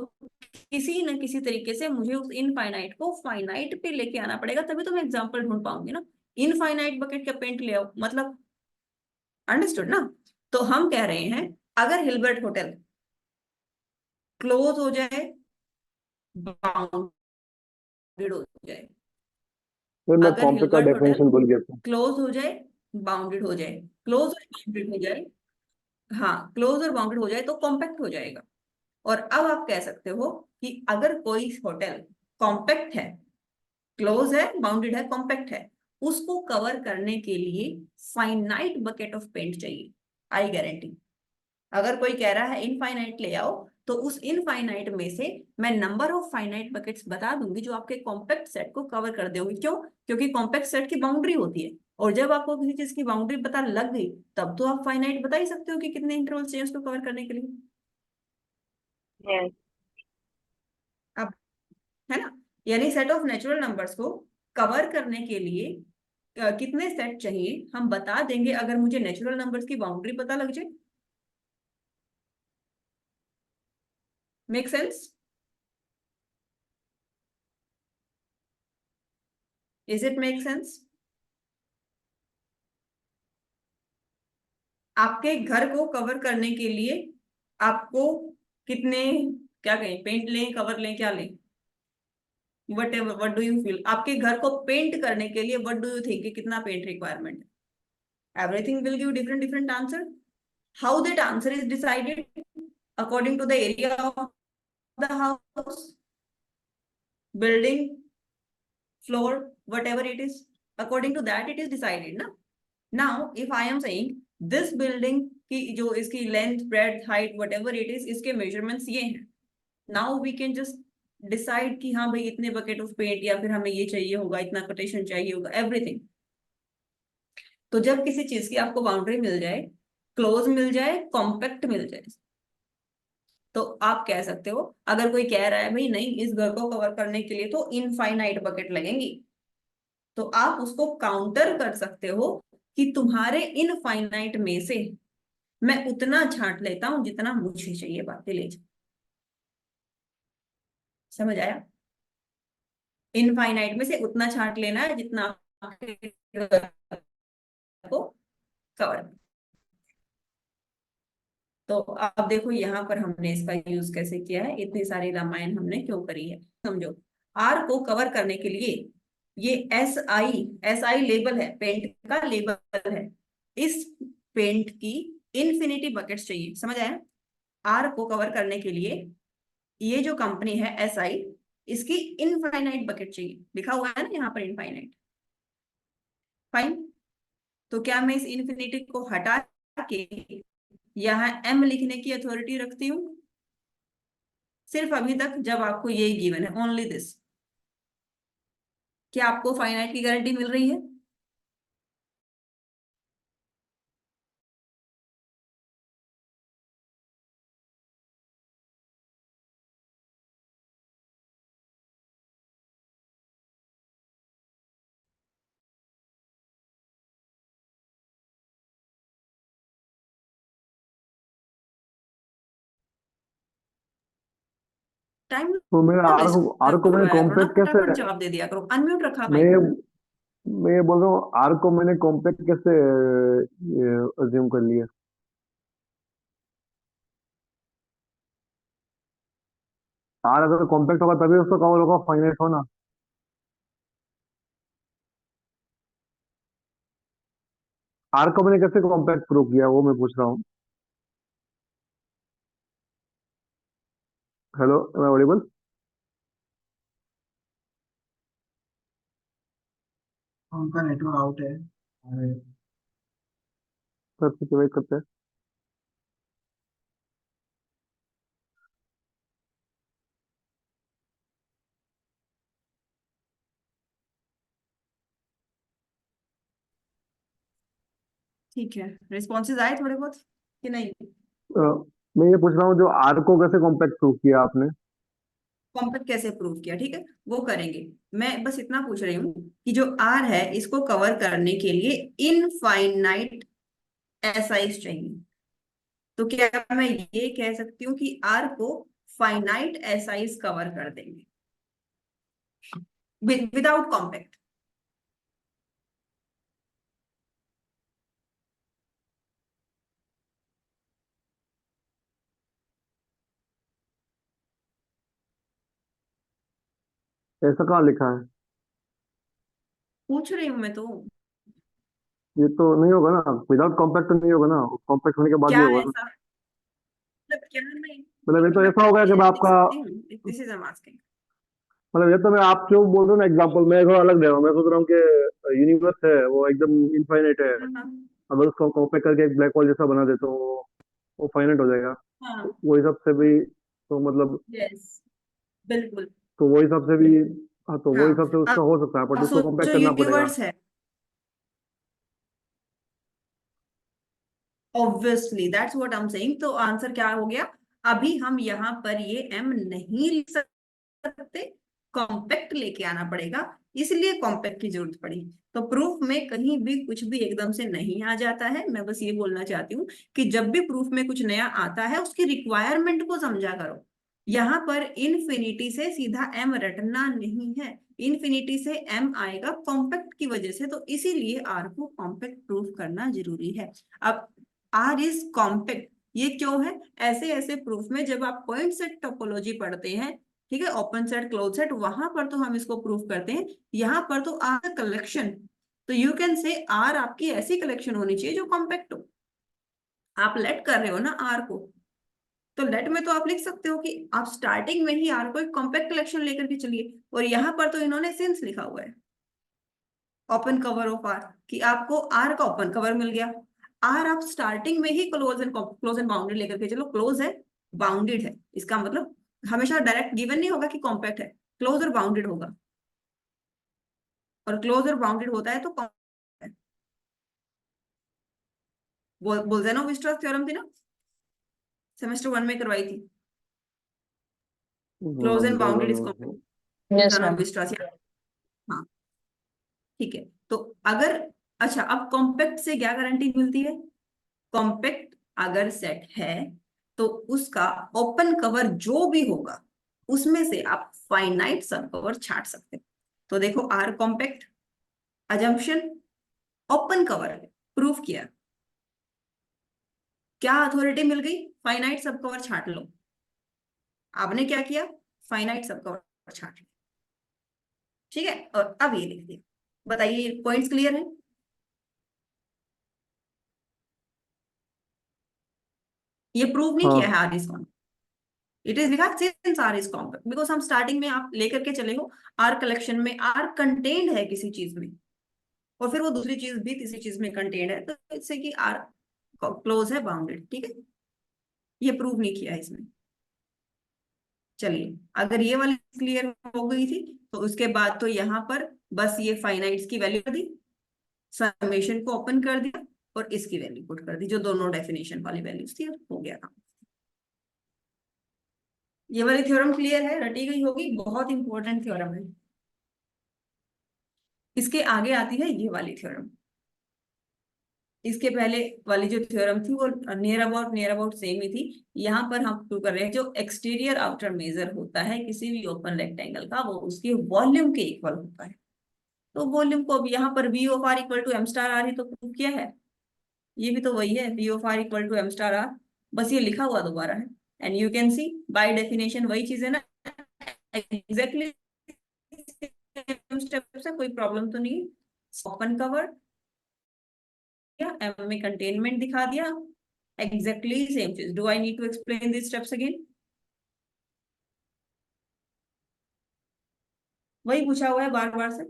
किसी न किसी तरीके से मुझे उस इनफाइनाइट को फाइनाइट पे लेके आना पड़ेगा, तभी तो मैं एग्जांपल ढूंढ पाऊंगी ना। इनफाइनाइट बकेट का पेंट ले आओ, मतलब अंडरस्टूड ना? तो हम कह रहे हैं अगर हिलबर्ट होटल क्लोज हो जाए, बाउंडेड हो जाए, फिर मैं अगर कॉम्पैक्ट का हिलबर्ट होटल डेफिनेशन भूल गया था। क्लोज हो जाए, बाउंडेड हो जाए, क्लोज और बाउंडेड हो जाए, हाँ क्लोज और बाउंडेड हो जाए तो कॉम्पैक्ट हो जाएगा। और अब आप कह सकते हो कि अगर कोई होटल कॉम्पैक्ट है, क्लोज है, बाउंडेड है, कॉम्पैक्ट है, उसको कवर करने के लिए फाइनाइट बकेट ऑफ पेंट चाहिए। आई गारंटी अगर कोई कह रहा है इनफाइनाइट ले आओ, तो उस इनफाइनाइट में से मैं नंबर ऑफ फाइनाइट बकेट्स बता दूंगी जो आपके कॉम्पैक्ट सेट को कवर कर देंगी। क्यों? क्योंकि कॉम्पैक्ट सेट की बाउंड्री होती है, और जब आपको किसी चीज की बाउंड्री पता लग गई, तब तो आप फाइनाइट बता ही सकते हो कि कितने इंटरवल चाहिए उसको कवर करने के लिए। Yes. अब, है ना? यानी सेट ऑफ नेचुरल नंबर्स को कवर करने के लिए कितने सेट चाहिए हम बता देंगे, अगर मुझे नेचुरल नंबर्स की बाउंड्री पता लग जाए। Make sense? Is it make sense? आपके घर को कवर करने के लिए आपको कितने, क्या कहें, पेंट लें, कवर लें, क्या लें, whatever, what do you feel, आपके घर को पेंट करने के लिए वट डू यू थिंक कितना पेंट रिक्वायरमेंट है? Everything will give different different answer. How that answer is decided? According to the area of the house, building, floor, whatever it is, according to that it is decided ना. Now if I am saying this building की जो इसकी length, breadth, height, whatever it is, इसके measurements ये हैं, now we can just decide कि हाँ भाई इतने bucket of paint, या फिर हमें ये चाहिए होगा, इतना quotation चाहिए होगा, everything. तो जब किसी चीज की आपको बाउंड्री मिल जाए, क्लोज मिल जाए, कॉम्पैक्ट मिल जाए, तो आप कह सकते हो, अगर कोई कह रहा है भाई नहीं इस घर को कवर करने के लिए तो इनफाइनाइट बकेट लगेंगी, तो आप उसको काउंटर कर सकते हो कि तुम्हारे इनफाइनाइट में से मैं उतना छांट लेता हूं जितना मुझे चाहिए, बातें ले जाओ. समझ आया? इनफाइनाइट में से उतना छांट लेना है जितना आपके घर को कवर. तो आप देखो यहाँ पर हमने इसका यूज कैसे किया है, इतनी सारी रामायण हमने क्यों करी है, समझो. आर को कवर करने के लिए ये एस आई लेबल है, पेंट का लेबल है. इस पेंट की इन्फिनिटी बकेट्स चाहिए. समझ आया? आर को कवर करने के लिए ये जो कंपनी है एस आई, इसकी इनफाइनाइट बकेट चाहिए. लिखा हुआ है ना यहाँ पर इनफाइनाइट. फाइन. तो क्या मैं इस इन्फिनिटी को हटा के यहाँ एम लिखने की अथॉरिटी रखती हूँ? सिर्फ अभी तक जब आपको ये गिवन है, ओनली दिस. क्या आपको फाइनाइट की गारंटी मिल रही है? टाइम तो मैं वेस्ट आर को मैंने करवाया करो ना, कॉम्पैक्ट कैसे, फटाफट जवाब दे दिया करो. अनम्यूट रखा मैं भाई. मैं बोल रहा हूँ आर को मैंने कॉम्पैक्ट कैसे अज्यूम कर लिया? आर अगर कॉम्पैक्ट होगा तभी उसको कवर होगा, फाइनाइट होना. आर को मैंने कैसे कॉम्पैक्ट प्रूव किया वो मैं पूछ रहा हूँ. Hello, am I audible? उनका नेटवर्क आउट है और सर ठीक है, वेट करते हैं. ठीक है, रिस्पॉन्सेज आए थोड़े बहुत कि नहीं? अ, मैं ये पूछ रहा हूँ जो आर को कैसे कॉम्पैक्ट प्रूव किया आपने? कॉम्पैक्ट कैसे प्रूव किया, ठीक है, वो करेंगे. मैं बस इतना पूछ रही हूँ कि जो आर है इसको कवर करने के लिए इनफाइनाइट एसाइज चाहिए. तो क्या मैं ये कह सकती हूँ कि आर को फाइनाइट एसाइज कवर कर देंगे विदाउट कॉम्पैक्ट? ऐसा कहाँ लिखा है? पूछ रही हूँ मैं तो. ये तो नहीं होगा ना, विदाउट कॉम्पैक्ट तो नहीं होगा ना, कॉम्पैक्ट होने के बाद ही क्या होगा ना. ऐसा मतलब, क्या मैं मतलब ये तो ऐसा होगा कि मैं लिख आपका, सकती हूँ? This is I am asking. मतलब ये तो मैं आप जो बोल रहे हो ना एग्जांपल, मैं थोड़ा अलग दे रहा हूँ. मैं सोच रहा हूँ कि यूनिवर्स है वो एकदम इनफाइनाइट है, हाँ हाँ. अगर उसको कॉम्पैक्ट करके एक ब्लैक होल जैसा बना देते हो वो फाइनाइट हो जाएगा। हाँ, तो वो हिसाब से भी, तो मतलब, यस, बिल्कुल। तो वो हिसाब से भी, हाँ, तो वो हाँ, हिसाब से उसका अब हो सकता है, बट अब उसको सोचो कॉम्पैक्ट करना पड़ेगा। यूनिवर्स है, obviously that's what I am saying. तो आंसर क्या हो गया? अभी हम यहाँ पर ये एम नहीं लिख सकते, कॉम्पैक्ट लेके आना पड़ेगा, इसलिए कॉम्पैक्ट की जरूरत पड़ी। तो प्रूफ में कहीं भी कुछ भी एकदम से नहीं आ जाता है। मैं बस ये बोलना चाहती हूँ कि जब भी प्रूफ में कुछ नया आता है उसकी रिक्वायरमेंट को समझा करो। यहाँ पर इन्फिनिटी से सीधा एम रटना नहीं है, इन्फिनिटी से एम आएगा कॉम्पैक्ट की वजह से, तो इसीलिए आर को कॉम्पैक्ट प्रूफ करना जरूरी है। अब आर इज कॉम्पैक्ट, ये क्यों है? ऐसे ऐसे प्रूफ में जब आप पॉइंट सेट टोपोलॉजी पढ़ते हैं, ठीक है, ओपन सेट क्लोज सेट, वहां पर तो हम इसको प्रूफ करते हैं। यहाँ पर तो आर कलेक्शन, तो यू कैन से आर आपकी ऐसी कलेक्शन होनी चाहिए जो कॉम्पैक्ट हो। आप लेट कर रहे हो ना आर को, तो लेट में तो आप लिख सकते हो कि आप स्टार्टिंग में ही आर को एक कॉम्पैक्ट कलेक्शन लेकर के चलिए। और यहाँ पर तो इन्होंने सिंस लिखा हुआ है, ओपन कवर ऑफ आर, कि आपको आर का ओपन कवर मिल गया। आर आप स्टार्टिंग में ही क्लोज एंड बाउंडेड लेकर के चलो, क्लोज है, बाउंडेड है, इसका मतलब हमेशा डायरेक्ट गिवन नहीं होगा कि कॉम्पैक्ट है, क्लोज और बाउंडेड होगा, और क्लोज और बाउंडेड होता है तो compact है। बोल्जेनोव-स्ट्रॉस थ्योरम थी ना, सेमेस्टर 1 में करवाई थी, close and bounded is compact, Yes, ma'am. बोल्जेनोव-स्ट्रॉस। हाँ, ठीक है। तो अगर, अच्छा, अब कॉम्पैक्ट से क्या गारंटी मिलती है? कॉम्पैक्ट अगर सेट है तो उसका ओपन कवर जो भी होगा उसमें से आप फाइनाइट सब कवर छांट सकते हो। तो देखो, R compact, assumption, open cover है, प्रूफ किया, क्या अथॉरिटी मिल गई? फाइनाइट सब कवर छांट लो। आपने क्या किया? फाइनाइट सब कवर छांट लिया, ठीक है। और अब ये लिख दिया। बताइए, पॉइंट्स क्लियर है? ये प्रूव नहीं किया है हाँ। R is compact, it is लिखा since R is compact, because हम स्टार्टिंग में आप लेकर के चले हो आर कलेक्शन में, आर कंटेन्ड है किसी चीज में, और फिर वो दूसरी चीज भी तीसरी चीज में कंटेन्ड है, तो इससे कि आर क्लोज है, बाउंडेड, ठीक है। ये प्रूव नहीं किया है इसमें। चलिए, अगर ये वाली क्लियर हो गई थी, तो उसके बाद तो यहाँ पर बस ये फाइनाइट्स की वैल्यू कर दी, समेशन को ओपन कर दिया, और इसकी वैल्यू पुट कर दी, जो दोनों डेफिनेशन वाली वैल्यूज थी, हो गया काम। ये वाली थ्योरम क्लियर है, रटी गई होगी, बहुत इंपॉर्टेंट थ्योरम है। इसके आगे आती है ये वाली थ्योरम। इसके पहले वाली जो थ्योरम थी वो नियर अबाउट सेम ही थी। यहाँ पर हम प्रूव कर रहे हैं जो एक्सटीरियर आउटर मेजर होता है किसी भी ओपन रेक्टेंगल का, वो उसके वॉल्यूम के इक्वल होता है। तो वॉल्यूम को अब यहाँ पर V of R equal to M star R ही तो प्रूव किया है। ये भी तो वही है, V of R equal to M star R, बस ये लिखा हुआ दोबारा है। And you can see by definition वही चीज है ना, एग्जैक्टली स्टेप्स है, कोई प्रॉब्लम तो नहीं। ओपन कवर, एम में कंटेनमेंट दिखा दिया, एग्जैक्टली सेम चीज। Do I need to explain this steps again? वही पूछा हुआ है बार बार से,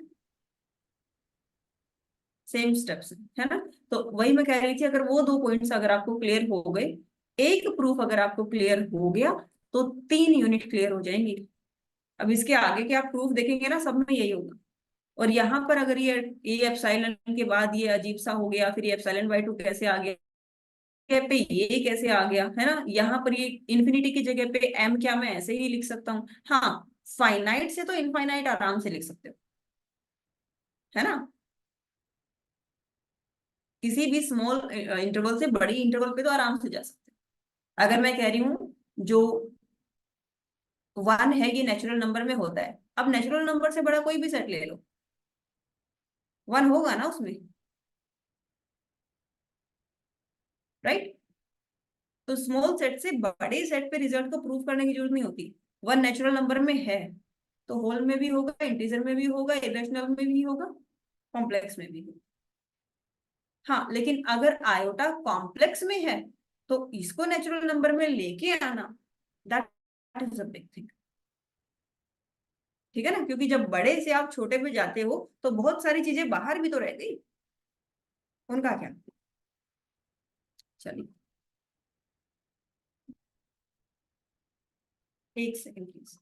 सेम स्टेप्स है ना। तो वही मैं कह रही थी, अगर वो दो पॉइंट्स अगर आपको क्लियर हो गए, एक प्रूफ अगर आपको क्लियर हो गया, तो 3 यूनिट क्लियर हो जाएंगी। अब इसके आगे के आप प्रूफ देखेंगे ना, सब में यही होगा। और यहाँ पर अगर ये एप्सिलॉन के बाद ये अजीब सा हो गया, फिर ये एप्सिलॉन बाई 2 कैसे आ गया, जगह पे ये कैसे आ गया, है ना, यहाँ पर ये इन्फिनिटी की जगह पे एम, क्या मैं ऐसे ही लिख सकता हूँ? हाँ, फाइनाइट से तो इनफाइनाइट आराम से लिख सकते हो, है ना। किसी भी स्मॉल इंटरवल से बड़ी इंटरवल पे तो आराम से जा सकते हो। अगर मैं कह रही हूँ जो 1 है ये नेचुरल नंबर में होता है, अब नेचुरल नंबर से बड़ा कोई भी सेट ले लो, 1 होगा ना उसमें, राइट। तो स्मॉल सेट से बड़े सेट पे रिजल्ट को प्रूव करने की जरूरत नहीं होती। 1 नेचुरल नंबर में है तो होल में भी होगा, इंटीजर में भी होगा, इरेशनल में भी होगा, कॉम्प्लेक्स में भी होगा। हाँ, लेकिन अगर आयोटा कॉम्प्लेक्स में है तो इसको नेचुरल नंबर में लेके आना, that is a big thing, ठीक है ना। क्योंकि जब बड़े से आप छोटे पे जाते हो तो बहुत सारी चीजें बाहर भी तो रह गई, उनका क्या। चलिए, एक सेकंड प्लीज।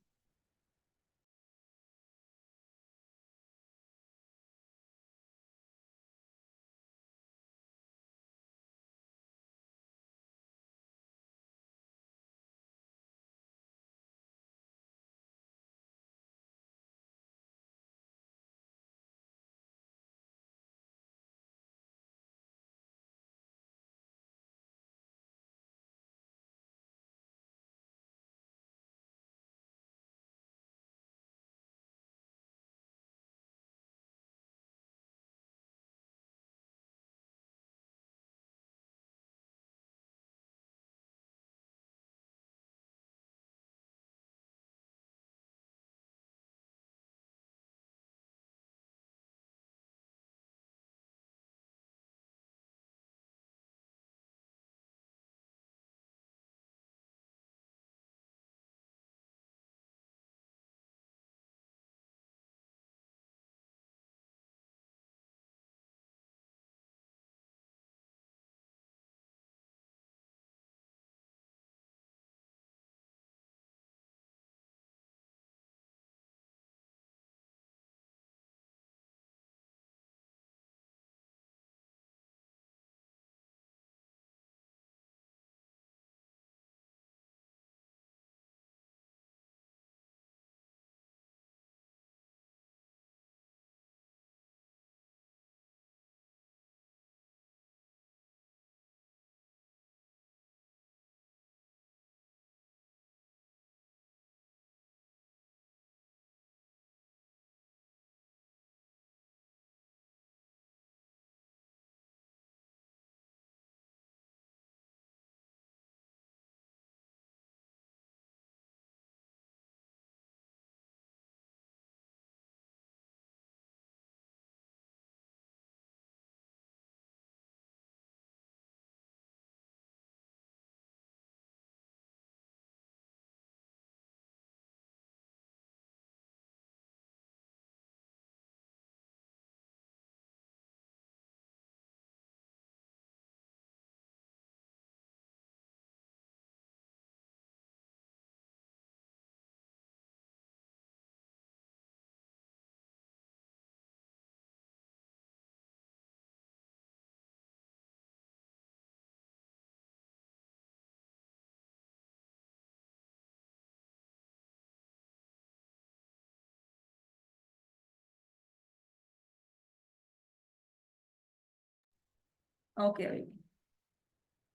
ओके,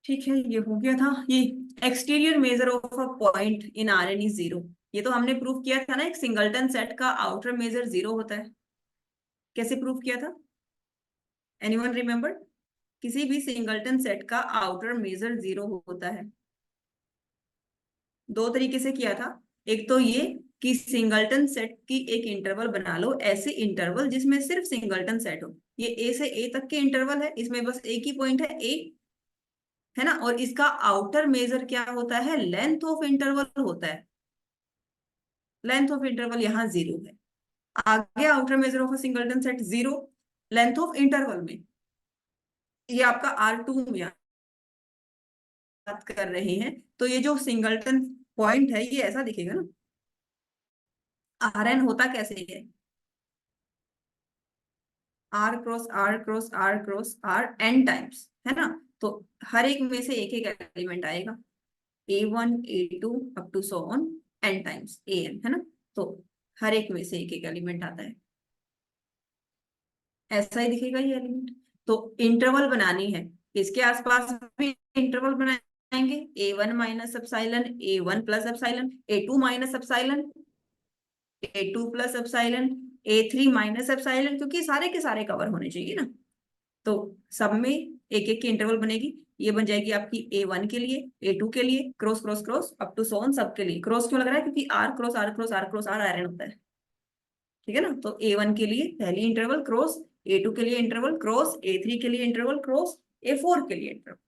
ठीक है, ये हो गया था। ये exterior measure of a point in R N is zero, ये तो हमने प्रूव किया था ना, एक सिंगल्टन सेट का आउटर मेजर जीरो होता है। कैसे प्रूव किया था? Anyone remember? किसी भी सिंगल्टन सेट का आउटर मेजर जीरो होता है। दो तरीके से किया था। एक तो ये कि सिंगल्टन सेट की एक इंटरवल बना लो, ऐसे इंटरवल जिसमें सिर्फ सिंगल्टन सेट हो। ये ए से ए तक के इंटरवल है, इसमें बस एक ही पॉइंट है ए, है ना। और इसका आउटर मेजर क्या होता है? लेंथ ऑफ इंटरवल होता है। लेंथ ऑफ इंटरवल यहाँ जीरो है। आगे outer measure of a singleton set zero, length of interval में ये आपका R2 में बात कर रहे हैं। तो ये जो सिंगल्टन पॉइंट है ये ऐसा दिखेगा ना। Rn होता कैसे है? R cross R cross R cross R n times, है ना। तो हर एक में से एक एक एलिमेंट आएगा, A1 A2 up to so on n times An, है ना। तो हर एक में से एक एक एलिमेंट आता है, ऐसा ही दिखेगा ये एलिमेंट। तो इंटरवल बनानी है, इसके आसपास भी इंटरवल बनाएंगे। A1 minus epsilon, A1 plus epsilon, A2 minus epsilon, A2 plus epsilon, A3 minus epsilon, क्योंकि सारे के सारे कवर होने चाहिए ना। तो सब में एक एक की इंटरवल बनेगी। ये बन जाएगी आपकी A1 के लिए, A2 के लिए, cross cross cross up to so on सब के लिए। क्रॉस क्यों लग रहा है? क्योंकि R cross R cross R cross R iron होता है, ठीक है ना। तो A1 के लिए पहली इंटरवल क्रॉस, A2 के लिए इंटरवल क्रॉस, A3 के लिए इंटरवल क्रॉस, A4 के लिए इंटरवल,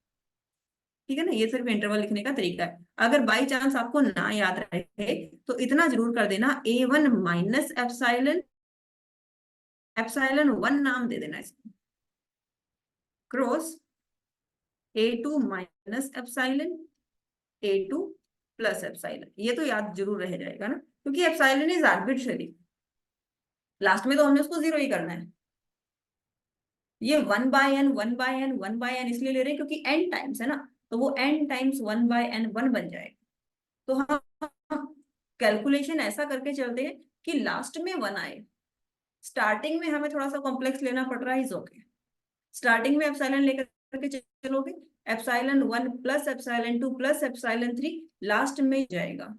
ठीक है ना। ये सिर्फ इंटरवल लिखने का तरीका है। अगर बाई चांस आपको ना याद रहे तो इतना जरूर कर देना, A1 माइनस एप्सिलॉन, एप्सिलॉन 1 नाम दे देना इसको, cross A2 minus epsilon, A2 plus epsilon, ये तो याद जरूर रह जाएगा ना, क्योंकि एप्सिलॉन इज आर्बिट्ररी, लास्ट में तो हमने उसको जीरो ही करना है। ये 1/n 1/n 1/n इसलिए ले रहे हैं क्योंकि n टाइम्स है ना, तो वो n टाइम्स 1/n 1 बन जाएगा। तो हम कैलकुलेशन ऐसा करके चलते हैं कि लास्ट में 1 आए। स्टार्टिंग में हमें थोड़ा सा कॉम्प्लेक्स लेना पड़ रहा है, इज ओके। स्टार्टिंग में एप्सिलॉन लेकर के चलोगे, epsilon 1 plus epsilon 2 plus epsilon 3 last में जाएगा।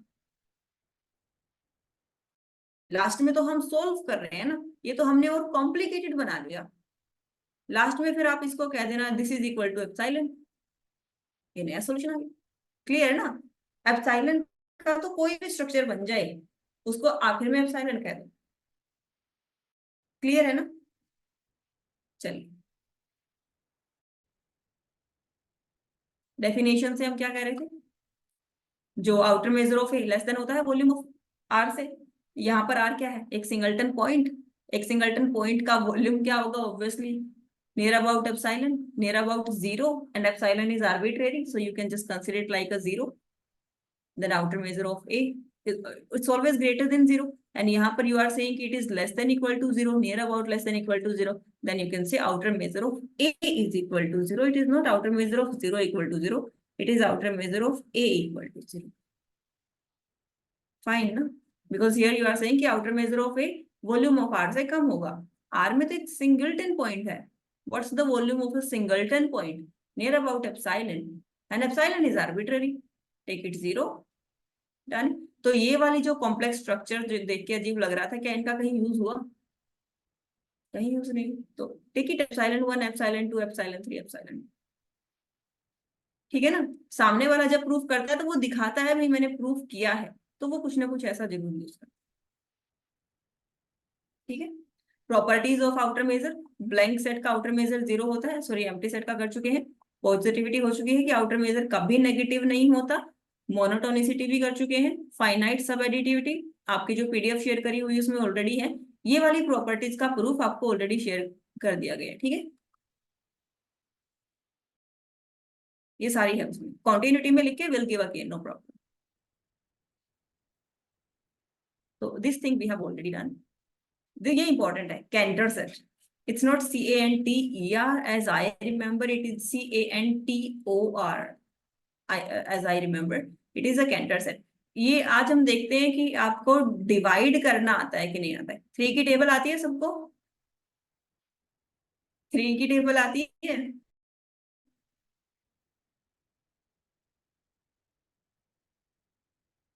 लास्ट में तो हम सोल्व कर रहे हैं ना, ये तो हमने और कॉम्प्लिकेटेड बना लिया। लास्ट में फिर आप इसको कह देना this is equal to epsilon, ये नया सोल्यूशन आ गया। क्लियर है ना? एप्सिलॉन का तो कोई भी स्ट्रक्चर बन जाए, उसको आखिर में एप्सिलॉन कह दो। क्लियर है ना? चलिए, डेफिनेशन से हम क्या कह रहे थे, जो outer measure of A less than होता है वॉल्यूम ऑफ आर से। यहाँ पर आर क्या है? एक सिंगलटन पॉइंट। एक सिंगलटन पॉइंट का वॉल्यूम क्या होगा? Obviously near about epsilon, near about zero, and epsilon is arbitrary, so you can just consider it like a zero. Then outer measure of a it's always greater than zero, and यहाँ पर you are saying it is less than equal to zero, near about less than equal to zero, then you can say outer measure of a is equal to zero. It is not outer measure of zero equal to zero, it is outer measure of a equal to zero. Fine ना? Because here you are saying कि outer measure of a volume of r से कम होगा। r में तो एक singleton point है। What's the volume of a singleton point? Near about epsilon, and epsilon is arbitrary. Take it zero. Done. तो ये वाली जो कॉम्प्लेक्स स्ट्रक्चर जो देख के अजीब लग रहा था, क्या इनका कहीं यूज हुआ? कहीं यूज नहीं। तो take it epsilon 1 epsilon 2 epsilon 3 epsilon. ठीक है ना? सामने वाला जब प्रूफ करता है तो वो दिखाता है भाई मैंने प्रूफ किया है, तो वो कुछ ना कुछ ऐसा जरूर यूज करता है। ठीक है? Properties of outer measure, blank set का आउटर मेजर जीरो होता है, सॉरी एम्प्टी सेट का कर चुके हैं। पॉजिटिविटी हो चुकी है कि आउटर मेजर कभी नेगेटिव नहीं होता। मोनोटोनिसिटी भी कर चुके हैं। फाइनाइट सब एडिटिविटी आपकी जो पीडीएफ शेयर करी हुई उसमें ऑलरेडी है। ये वाली प्रॉपर्टीज का प्रूफ आपको ऑलरेडी शेयर कर दिया गया है। ठीक है? ये सारी है उसमें, कॉन्टिन्यूटी में लिख के will give again, no problem. तो this thing we have already done. ये इंपॉर्टेंट है, Cantor set. It's not CANTER as I remember, it is CANTOR as I remember. It is a Cantor set. ये आज हम देखते हैं कि आपको डिवाइड करना आता है कि नहीं आता है। 3 की टेबल आती है सबको? 3 की टेबल आती है?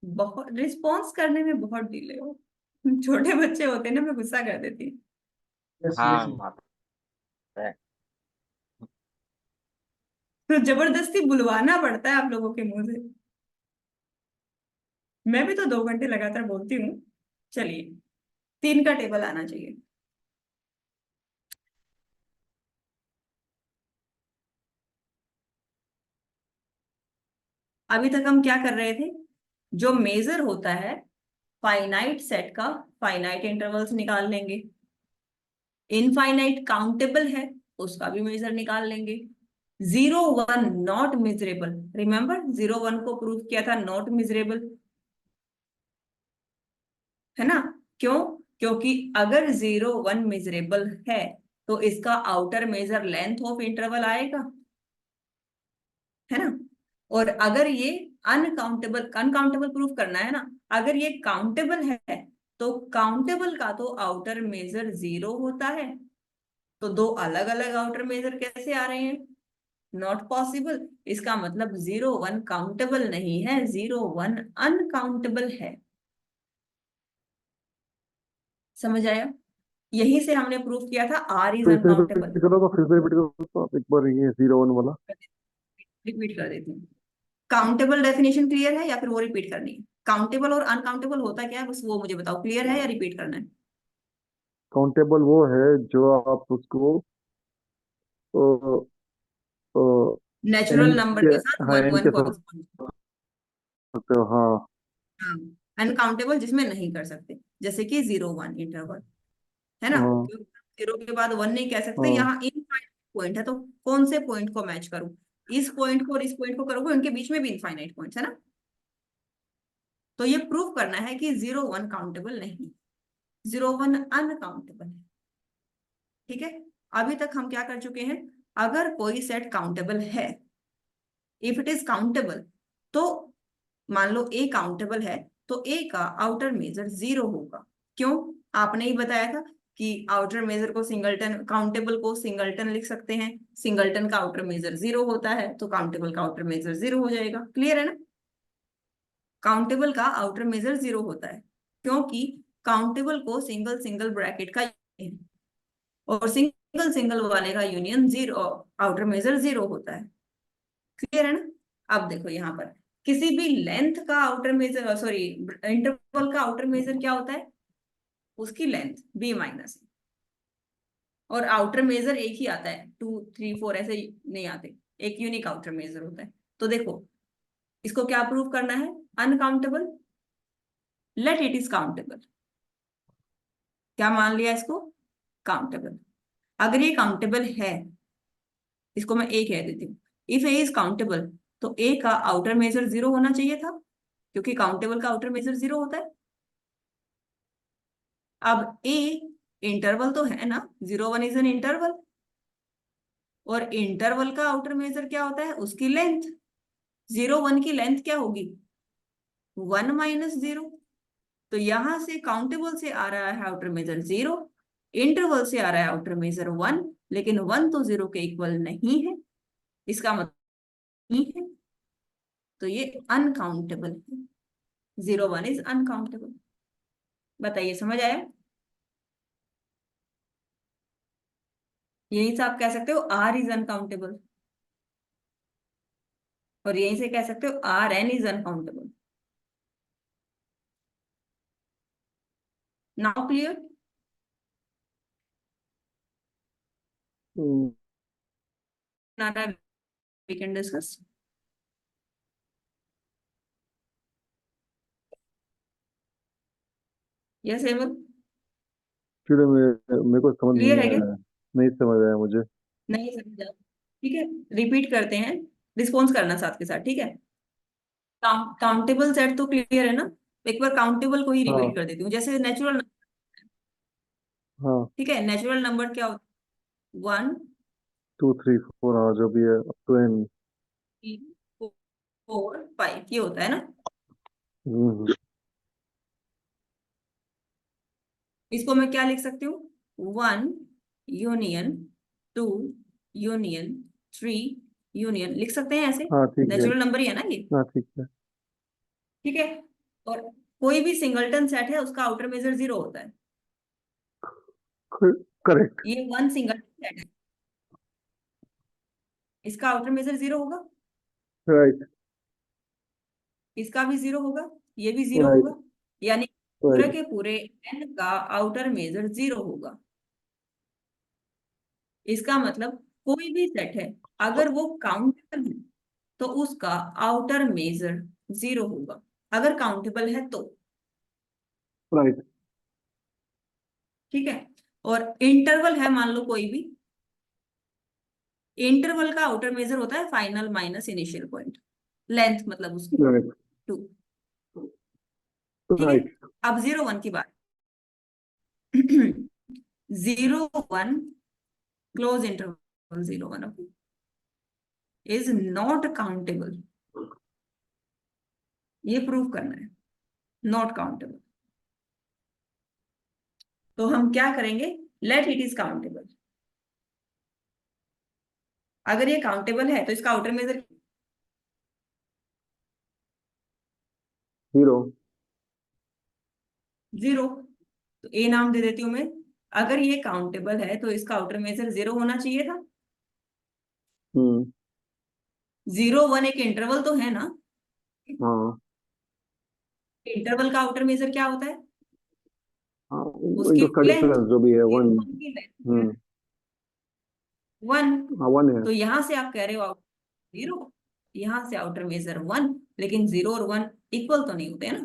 बहुत रिस्पॉन्स करने में बहुत डिले हो। छोटे बच्चे होते हैं ना, मैं गुस्सा कर देती हूँ। Yes, हाँ yes. माता है। तो जबरदस्ती बुलवाना पड़ता है आप लोगों के मुंह से। मैं भी तो 2 घंटे लगातार बोलती हूँ। चलिए, 3 का टेबल आना चाहिए। अभी तक हम क्या कर रहे थे? जो मेजर होता है फाइनाइट सेट का, फाइनाइट इंटरवल्स निकाल लेंगे। इनफाइनाइट काउंटेबल है, उसका भी मेजर निकाल लेंगे। 0 1 नॉट मिजरेबल, रिमेंबर 0 1 को प्रूव किया था नॉट मिजरेबल, है ना? क्यों? क्योंकि अगर 0 1 मिजरेबल है तो इसका outer major length of interval आएगा, है ना? और अगर ये अनकाउंटेबल, अनकाउंटेबल प्रूफ करना है ना, अगर ये काउंटेबल है तो काउंटेबल का तो आउटर मेजर 0 होता है। तो 2 अलग अलग आउटर मेजर कैसे आ रहे हैं? Not possible. इसका मतलब 0 1 काउंटेबल नहीं है, 0 1 अनकाउंटेबल है। समझ आया? यही से हमने प्रूफ किया था आर इज तो इसे अनकाउंटेबल। रिपीट करो, तो फिर से रिपीट करो तो आप एक बार, ये 0 1 वाला। रिपीट कर देती हूँ। काउंटेबल डेफिनेशन क्लियर है या फिर वो रिपीट करनी है? काउंटेबल और अनकाउंटेबल होता क्या है, बस वो मुझे बताओ, क्लियर है या रिपीट करना है? काउंटेबल वो है जो आप उसको नेचुरल एन नंबर के, के साथ हाँ, वन एन वन के साथ कॉरेस्पॉन्ड। सकते हो, हाँ। हाँ, अनकाउंटेबल जिसमें नहीं कर सकते, जैसे कि 0 1 इंटरवल, है ना? हाँ, 0 के बाद 1 नहीं कह सकते। हाँ, यहाँ इनफाइनाइट पॉइंट है तो कौन से पॉइंट को मैच करूं? इस पॉइंट को और इस पॉइंट को करोगे, उनके बीच में भी इनफाइनाइट पॉइंट्स है ना। तो ये प्रूव करना है कि 0 1 काउंटेबल नहीं, 0 1 अनकाउंटेबल है। ठीक है, अभी तक हम क्या कर चुके हैं, अगर कोई सेट काउंटेबल है, इफ इट इज काउंटेबल, तो मान लो ए काउंटेबल है, तो ए का आउटर मेजर 0 होगा। क्यों? आपने ही बताया था कि आउटर मेजर को सिंगलटन, काउंटेबल को सिंगलटन लिख सकते हैं, सिंगलटन का आउटर मेजर 0 होता है, तो काउंटेबल का आउटर मेजर 0 हो जाएगा। क्लियर है ना? काउंटेबल का आउटर मेजर 0 होता है क्योंकि काउंटेबल को सिंगल सिंगल ब्रैकेट का है, और सिंगल सिंगल वाले का यूनियन 0, आउटर मेजर 0 होता है। क्लियर है ना? अब देखो यहाँ पर किसी भी लेंथ का आउटर मेजर, सॉरी इंटरवल का आउटर मेजर क्या होता है, उसकी लेंथ b माइनस, और आउटर मेजर एक ही आता है, 2 3 4 ऐसे नहीं आते, एक यूनिक आउटर मेजर होता है। तो देखो इसको क्या प्रूव करना है, uncountable, let it is countable. क्या मान लिया इसको, काउंटेबल। अगर ये काउंटेबल है, इसको मैं ए कह देती हूँ, इफ ए इज काउंटेबल, तो ए का आउटर मेजर 0 होना चाहिए था, क्योंकि काउंटेबल का आउटर मेजर 0 होता है। अब ए इंटरवल तो है ना, 0 1 इज एन इंटरवल, और इंटरवल का आउटर मेजर क्या होता है, उसकी लेंथ। 0 1 की लेंथ क्या होगी, 1 माइनस 0। तो यहां से काउंटेबल से आ रहा है आउटर मेजर 0, इंटरवल से आ रहा है आउटर मेजर 1, लेकिन 1 तो 0 के इक्वल नहीं है, इसका मतलब नहीं है, तो ये अनकाउंटेबल है। 0 1 इज अनकाउंटेबल। बताइए, समझ आया? यहीं से आप कह सकते हो आर इज अनकाउंटेबल, और यहीं से कह सकते हो R N is uncountable. Now clear? Hmm, not a we can discuss. Yes Hemant, फिर मेरे को समझ क्लियर नहीं है क्या? आया, नहीं समझ आया मुझे। नहीं समझा? ठीक है, रिपीट करते हैं, रिस्पॉन्स करना साथ के साथ, ठीक है? काउंटेबल सेट तो क्लियर है ना? एक बार काउंटेबल को ही हाँ रिपीट कर देती हूँ, जैसे नेचुरल। हाँ, ठीक है, नेचुरल नंबर क्या होता है, 1 2 3 4, हाँ जो भी है अप टू एन। 3 4 5 ये होता है ना। हम्म, इसको मैं क्या लिख सकती हूँ, 1 यूनियन 2 यूनियन 3 यूनियन, लिख सकते हैं ऐसे। हाँ ठीक है। नेचुरल नंबर ही है ना ये। हाँ ठीक है। ठीक है, और कोई भी सिंगलटन सेट है उसका आउटर मेजर 0 होता है। करेक्ट। ये 1 सिंगलटन सेट है, इसका आउटर मेजर 0 होगा, राइट इसका भी 0 होगा, ये भी 0 राइट होगा, यानी पूरे राइट। के पूरे n का आउटर मेजर 0 होगा। इसका मतलब कोई भी सेट है, अगर वो काउंटेबल है तो उसका आउटर मेजर 0 होगा, अगर काउंटेबल है तो। राइट ठीक है, और इंटरवल है मान लो कोई भी, इंटरवल का आउटर मेजर होता है final minus initial point, length मतलब उसकी राइट 2। ठीक है, राइट। अब 0 1 की बात। 0 1 close interval 0 1 is not countable, ये प्रूव करना है, नॉट काउंटेबल। तो हम क्या करेंगे, लेट इट इज काउंटेबल। अगर ये काउंटेबल है तो इसका आउटर मेजर 0। 0, तो ए नाम दे देती हूँ मैं। अगर ये काउंटेबल है तो इसका आउटर मेजर 0 होना चाहिए था। हम्म, 0 1 एक इंटरवल तो है ना, हाँ इंटरवल का आउटर मेजर क्या होता है, हाँ, उसकी उसका लेंथ। डिफरेंस जो भी है 1। 0 1 की लेंथ हम्म, 1, हाँ 1 है। तो यहां से आप कह रहे हो आउटर 0, यहां से आउटर मेजर 1, लेकिन 0 और 1 इक्वल तो नहीं होते हैं ना,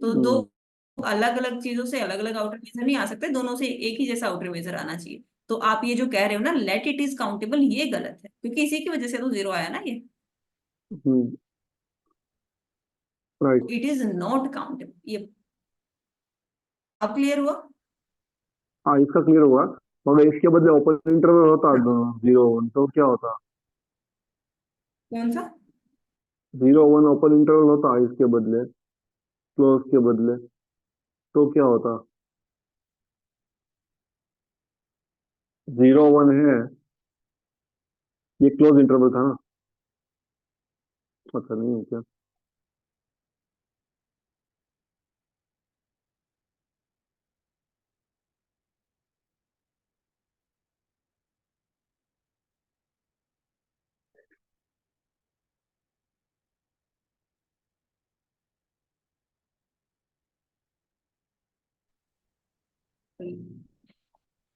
तो दो हम्म, अलग अलग चीजों से अलग अलग आउटर मेजर नहीं आ सकते, दोनों से एक ही जैसा आउटर मेजर आना चाहिए। तो आप ये जो कह रहे हो ना लेट इट इज काउंटेबल, ये गलत है, क्योंकि इसी की वजह से तो 0 आया ना ये। Hmm, right. It is not countable. ये अब क्लियर हुआ? हाँ, इसका क्लियर हुआ। मगर इसके बदले ओपन इंटरवल होता हाँ। 0 1 तो क्या होता? कौन सा? 0 1 ओपन इंटरवल होता इसके बदले, क्लोज के बदले, तो क्या होता? 0 1 है, ये क्लोज इंटरवल था ना? पता नहीं है क्या।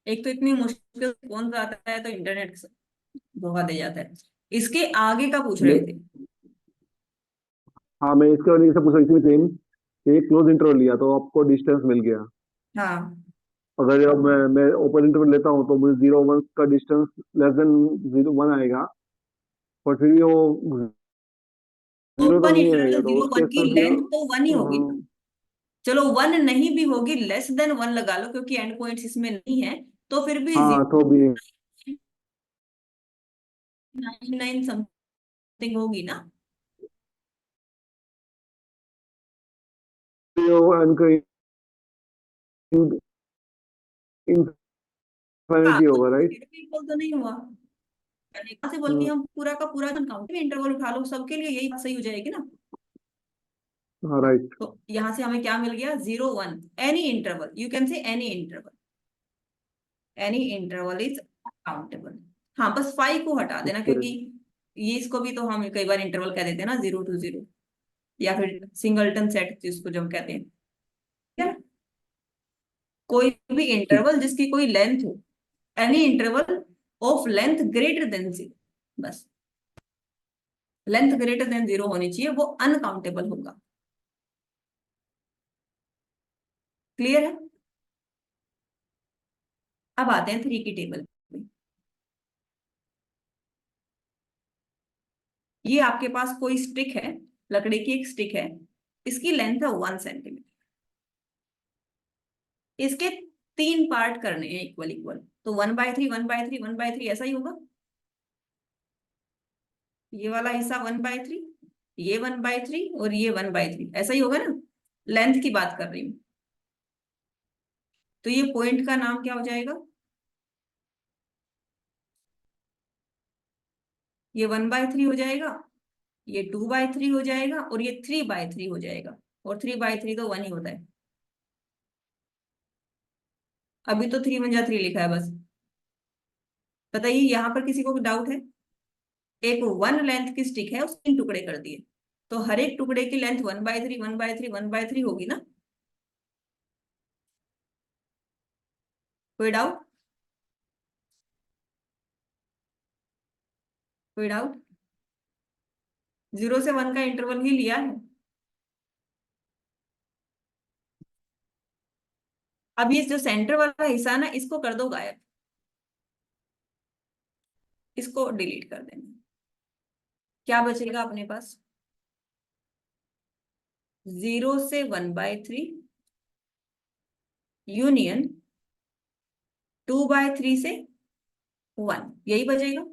एक तो इतनी मुश्किल कौन सा आता है तो इंटरनेट धोखा दे जाता है। इसके आगे का पूछ रहे ले- थे। हाँ, मैं इसके वजह से पूछा इसमें सेम, एक क्लोज इंटरवल लिया तो आपको डिस्टेंस मिल गया। हाँ, अगर जब मैं ओपन इंटरवल लेता हूँ तो मुझे 0 1 का डिस्टेंस लेस देन 0 1 आएगा, और फिर भी वो 0 तो ओपन नहीं आएगा, इंटरवल तो 0 उसके 1 की साथ लेंथ तो 1 ही होगी ना। 0। चलो 1 नहीं भी होगी, लेस देन 1 लगा लो क्योंकि एंड पॉइंट्स इसमें नहीं है, तो फिर भी हाँ, तो भी 0.99 समथिंग होगी ना। 0 1 का हाँ, इंफिनिटी तो होगा, राइट? फिर भी इक्वल तो नहीं हुआ। मैंने कहा से बोल के हम पूरा का पूरा काउंट में इंटरवल उठा लो, सबके लिए यही बात सही हो जाएगी ना। हाँ, राइट। तो यहां से हमें क्या मिल गया? 0 1 any interval, you can say any interval, any interval is countable. हाँ, बस 5 को हटा देना ओके। क्योंकि ये इसको भी तो हम कई बार इंटरवल कह देते हैं ना, 0 to 0, या फिर सिंगलटन सेट जिसको जो हम कहते हैं, ठीक है ना? कोई भी ठीक। इंटरवल जिसकी कोई लेंथ हो, any interval of length greater than 0, बस लेंथ ग्रेटर देन 0 होनी चाहिए, वो अनकाउंटेबल होगा। क्लियर है? अब आते हैं 3 की टेबल में। ये आपके पास कोई स्टिक है, लकड़ी की एक स्टिक है, इसकी लेंथ है 1 सेंटीमीटर। इसके 3 पार्ट करने हैं इक्वल इक्वल, तो 1/3 1/3 1/3 ऐसा ही होगा। ये वाला हिस्सा 1/3, ये 1/3 और ये 1/3, ऐसा ही होगा ना। लेंथ की बात कर रही हूँ। तो ये पॉइंट का नाम क्या हो जाएगा? ये 1/3 हो जाएगा, ये 2/3 हो जाएगा, और ये 3/3 हो जाएगा। और 3/3 तो 1 ही होता है। अभी तो 3 × 3 लिखा है बस। बताइए यहाँ पर किसी को डाउट है? एक 1 लेंथ की स्टिक है, उसके 3 टुकड़े कर दिए, तो हर एक टुकड़े की लेंथ 1/3 1/3 1/3 होगी ना। कोई डाउट? कोई डाउट? 0 से 1 का इंटरवल ही लिया है। अब ये जो सेंटर वाला हिस्सा है ना, इसको कर दो गायब, इसको डिलीट कर देना। क्या बचेगा अपने पास? 0 से 1/3 यूनियन 2/3 से 1, यही बचेगा।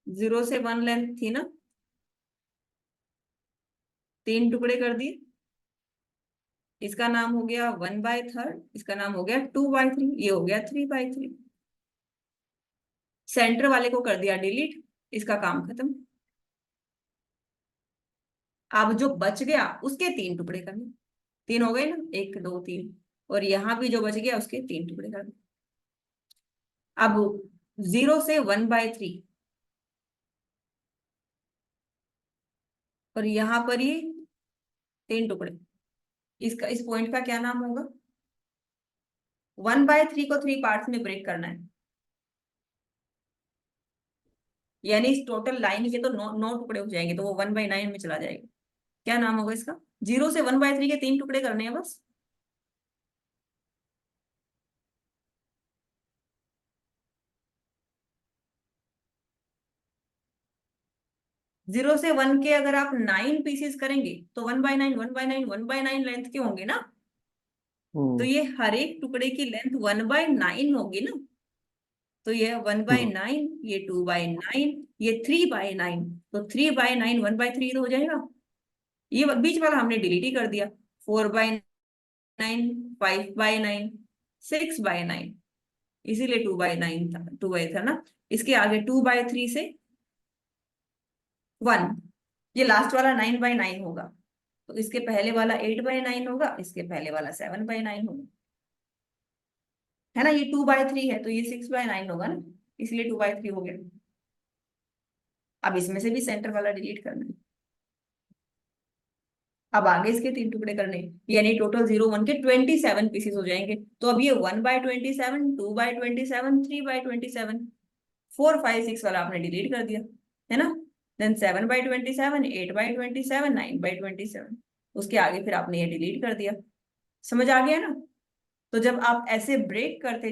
0 से 1 लेंथ थी ना, 3 टुकड़े कर दिए, इसका नाम हो गया 1/3, इसका नाम हो गया 2/3, ये हो गया 3/3। सेंटर वाले को कर दिया डिलीट, इसका काम खत्म। अब जो बच गया उसके 3 टुकड़े करने, 3 हो गए ना, 1 2 3, और यहां भी जो बच गया उसके 3 टुकड़े करने। अब 0 से 1/3, और यहां पर ये 3 टुकड़े, इसका इस पॉइंट का क्या नाम होगा? 1/3 को 3 पार्ट्स में ब्रेक करना है, यानी इस टोटल लाइन के तो 9 टुकड़े हो जाएंगे, तो वो 1/9 में चला जाएगा। क्या नाम होगा इसका? 0 से 1/3 के 3 टुकड़े करने हैं बस। 0 से 1 के अगर आप 9 पीसेस करेंगे तो 1/9 1/9 1/9 लेंथ के होंगे ना, तो ये हर एक टुकड़े की लेंथ 1/9 होगी ना। तो ये 1/9, ये 2/9, ये 3/9, तो 3/9 1/3 हो जाएगा। ये बीच वाला हमने डिलीट ही कर दिया। 4/9, 5/9, 6/9, इसीलिए 2/9 था, 2 था ना। इसके आगे 2/3 से 1, ये लास्ट वाला 9/9 होगा। तो इसके पहले वाला 8/9 होगा, इसके पहले वाला 7/9 होगा, है ना। ये 2/3 है तो ये 6/9 होगा ना, इसलिए 2/3 हो गया। अब इसमें से भी सेंटर वाला डिलीट करना है। अब आगे इसके 3 टुकड़े करने हैं, यानी टोटल 0 1 के 27 पीसेस हो जाएंगे। तो अब ये 1/27, 2/27, 3/27, 4 5 6 वाला आपने डिलीट कर दिया, है ना। देन 7/27, 8/27, 9/27, उसके आगे फिर आपने ये डिलीट कर दिया। समझ आ गया ना। तो जब आप ऐसे ब्रेक करते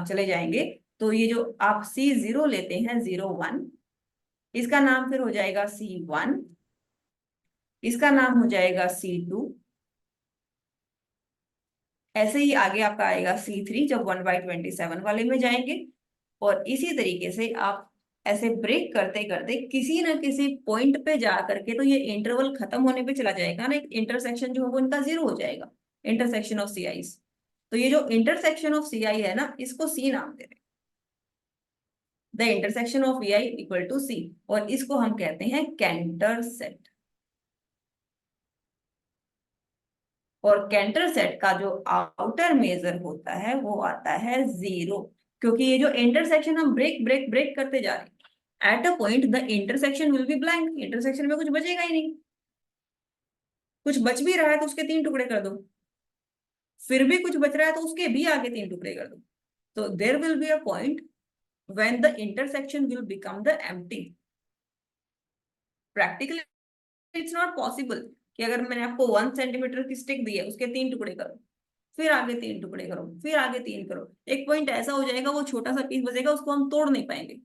चले जाएंगे, तो ये जो आप C0 लेते हैं 0 1, इसका नाम फिर हो जाएगा C1, इसका नाम हो जाएगा C2, ऐसे ही आगे आपका आएगा C3 जब 1/27 वाले में जाएंगे। और इसी तरीके से आप ऐसे ब्रेक करते करते किसी ना किसी पॉइंट पे जा करके, तो ये इंटरवल खत्म होने पे चला जाएगा ना, एक इंटरसेक्शन जो होगा इनका 0 हो जाएगा, इंटरसेक्शन ऑफ सी आईज। तो ये जो इंटरसेक्शन ऑफ सी आई है ना, इसको C नाम दे रहे हैं, the intersection of V I equal to C, और इसको हम कहते हैं कैंटर सेट। और कैंटर सेट का जो आउटर मेजर होता है वो आता है 0, क्योंकि ये जो इंटरसेक्शन हम ब्रेक ब्रेक ब्रेक करते जा रहे हैं, at a point the intersection will be blank, intersection में कुछ बचेगा ही नहीं। कुछ बच भी रहा है तो उसके 3 टुकड़े कर दो, फिर भी कुछ बच रहा है तो उसके भी आगे 3 टुकड़े कर दो। तो there will be a point when the intersection will become the empty. Practically it's not possible कि अगर मैंने आपको 1 सेंटीमीटर की स्टिक दी है, उसके 3 टुकड़े करो, फिर आगे 3 टुकड़े करो, फिर आगे 3 करो, एक पॉइंट ऐसा हो जाएगा वो छोटा सा पीस बचेगा, उसको हम तोड़ नहीं पाएंगे,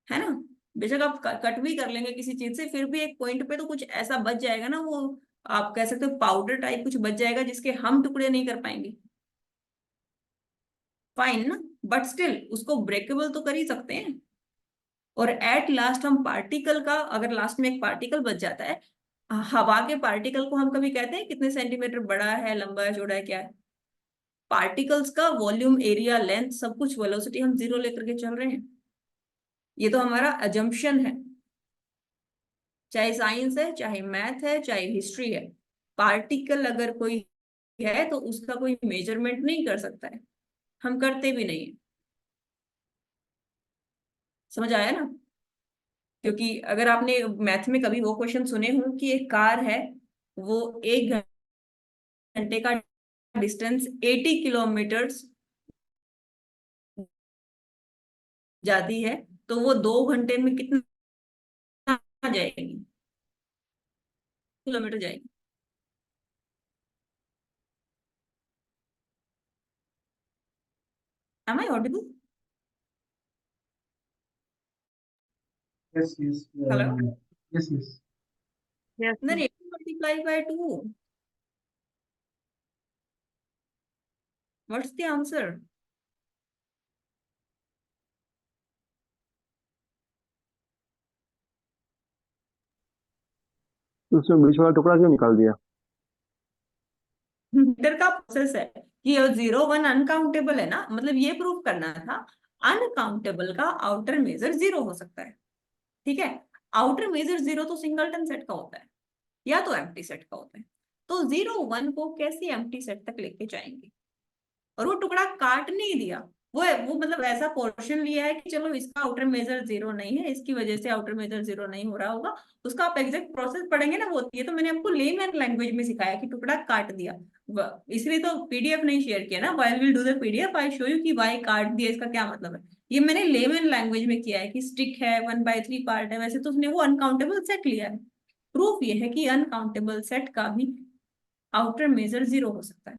है ना। बेशक आप कट भी कर लेंगे किसी चीज से, फिर भी एक पॉइंट पे तो कुछ ऐसा बच जाएगा ना, वो आप कह सकते हो पाउडर टाइप कुछ बच जाएगा जिसके हम टुकड़े नहीं कर पाएंगे। फाइन ना, बट स्टिल उसको ब्रेकेबल तो कर ही सकते हैं। और एट लास्ट हम पार्टिकल का, अगर लास्ट में एक पार्टिकल बच जाता है, हवा के पार्टिकल को हम कभी कहते हैं कितने सेंटीमीटर बड़ा है, लंबा है, चौड़ा है, क्या है। पार्टिकल्स का वॉल्यूम, एरिया, लेंथ, सब कुछ, वेलोसिटी हम 0 लेकर के चल रहे हैं। ये तो हमारा अजम्पशन है, चाहे साइंस है, चाहे मैथ है, चाहे हिस्ट्री है। पार्टिकल अगर कोई है तो उसका कोई मेजरमेंट नहीं कर सकता है, हम करते भी नहीं है। समझ आया ना। क्योंकि अगर आपने मैथ में कभी वो क्वेश्चन सुने हो कि एक कार है, वो 1 घंटे का डिस्टेंस 80 किलोमीटर जाती है, तो वो 2 घंटे में कितना जाएगी, किलोमीटर जाएगी। Am I audible? Yes, yes, Hello? yes, yes. Yes, Then 80 multiplied by 2. What's the answer? तो उसमें बीच वाला टुकड़ा क्यों निकाल दिया? मीटर का प्रोसेस है कि 0 1 अनकाउंटेबल है ना, मतलब ये प्रूव करना था अनकाउंटेबल का आउटर मेजर 0 हो सकता है। ठीक है, आउटर मेजर 0 तो सिंगलटन सेट का होता है या तो एम्प्टी सेट का होता है। तो 0 1 को कैसे एम्प्टी सेट तक लेके जाएंगे, और वो टुकड़ा काट नहीं दिया, वो मतलब ऐसा पोर्शन लिया है कि चलो इसका आउटर मेजर 0 नहीं है, इसकी वजह से आउटर मेजर 0 नहीं हो रहा होगा। उसका आप एग्जैक्ट प्रोसेस पढ़ेंगे ना, वो ये तो मैंने आपको लेमैन लैंग्वेज में सिखाया कि टुकड़ा काट दिया। इसलिए तो पीडीएफ नहीं शेयर किया ना, why will do the PDF I show you कि वाई काट दिया, इसका क्या मतलब है। ये मैंने लेमैन लैंग्वेज में किया है कि स्टिक है, 1/3 पार्ट है, वैसे तो उसने वो अनकाउंटेबल सेट लिया है। प्रूफ ये है कि अनकाउंटेबल सेट का भी आउटर मेजर 0 हो सकता है।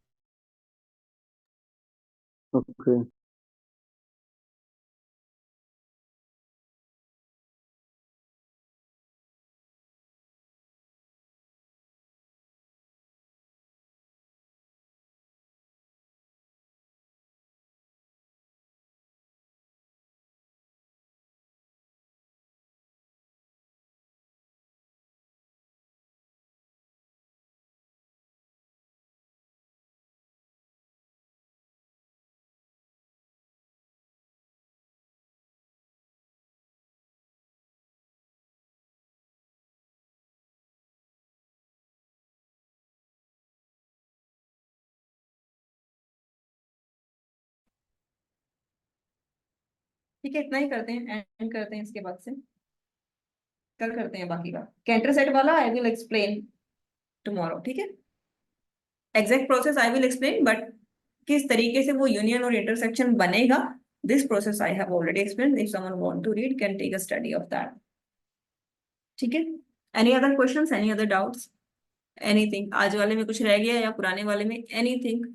ओके। ठीक है, इतना ही करते हैं, एंड करते हैं। इसके बाद से कल करते हैं बाकी का। कैंटर सेट वाला आई विल एक्सप्लेन टुमारो, ठीक है। Exact process I will explain, but किस तरीके से वो यूनियन और इंटरसेक्शन बनेगा, this process I have already explain. If someone want to read can take a study of that, ठीक है। Any other questions, any other doubts, anything? आज वाले में कुछ रह गया या पुराने वाले में एनीथिंग?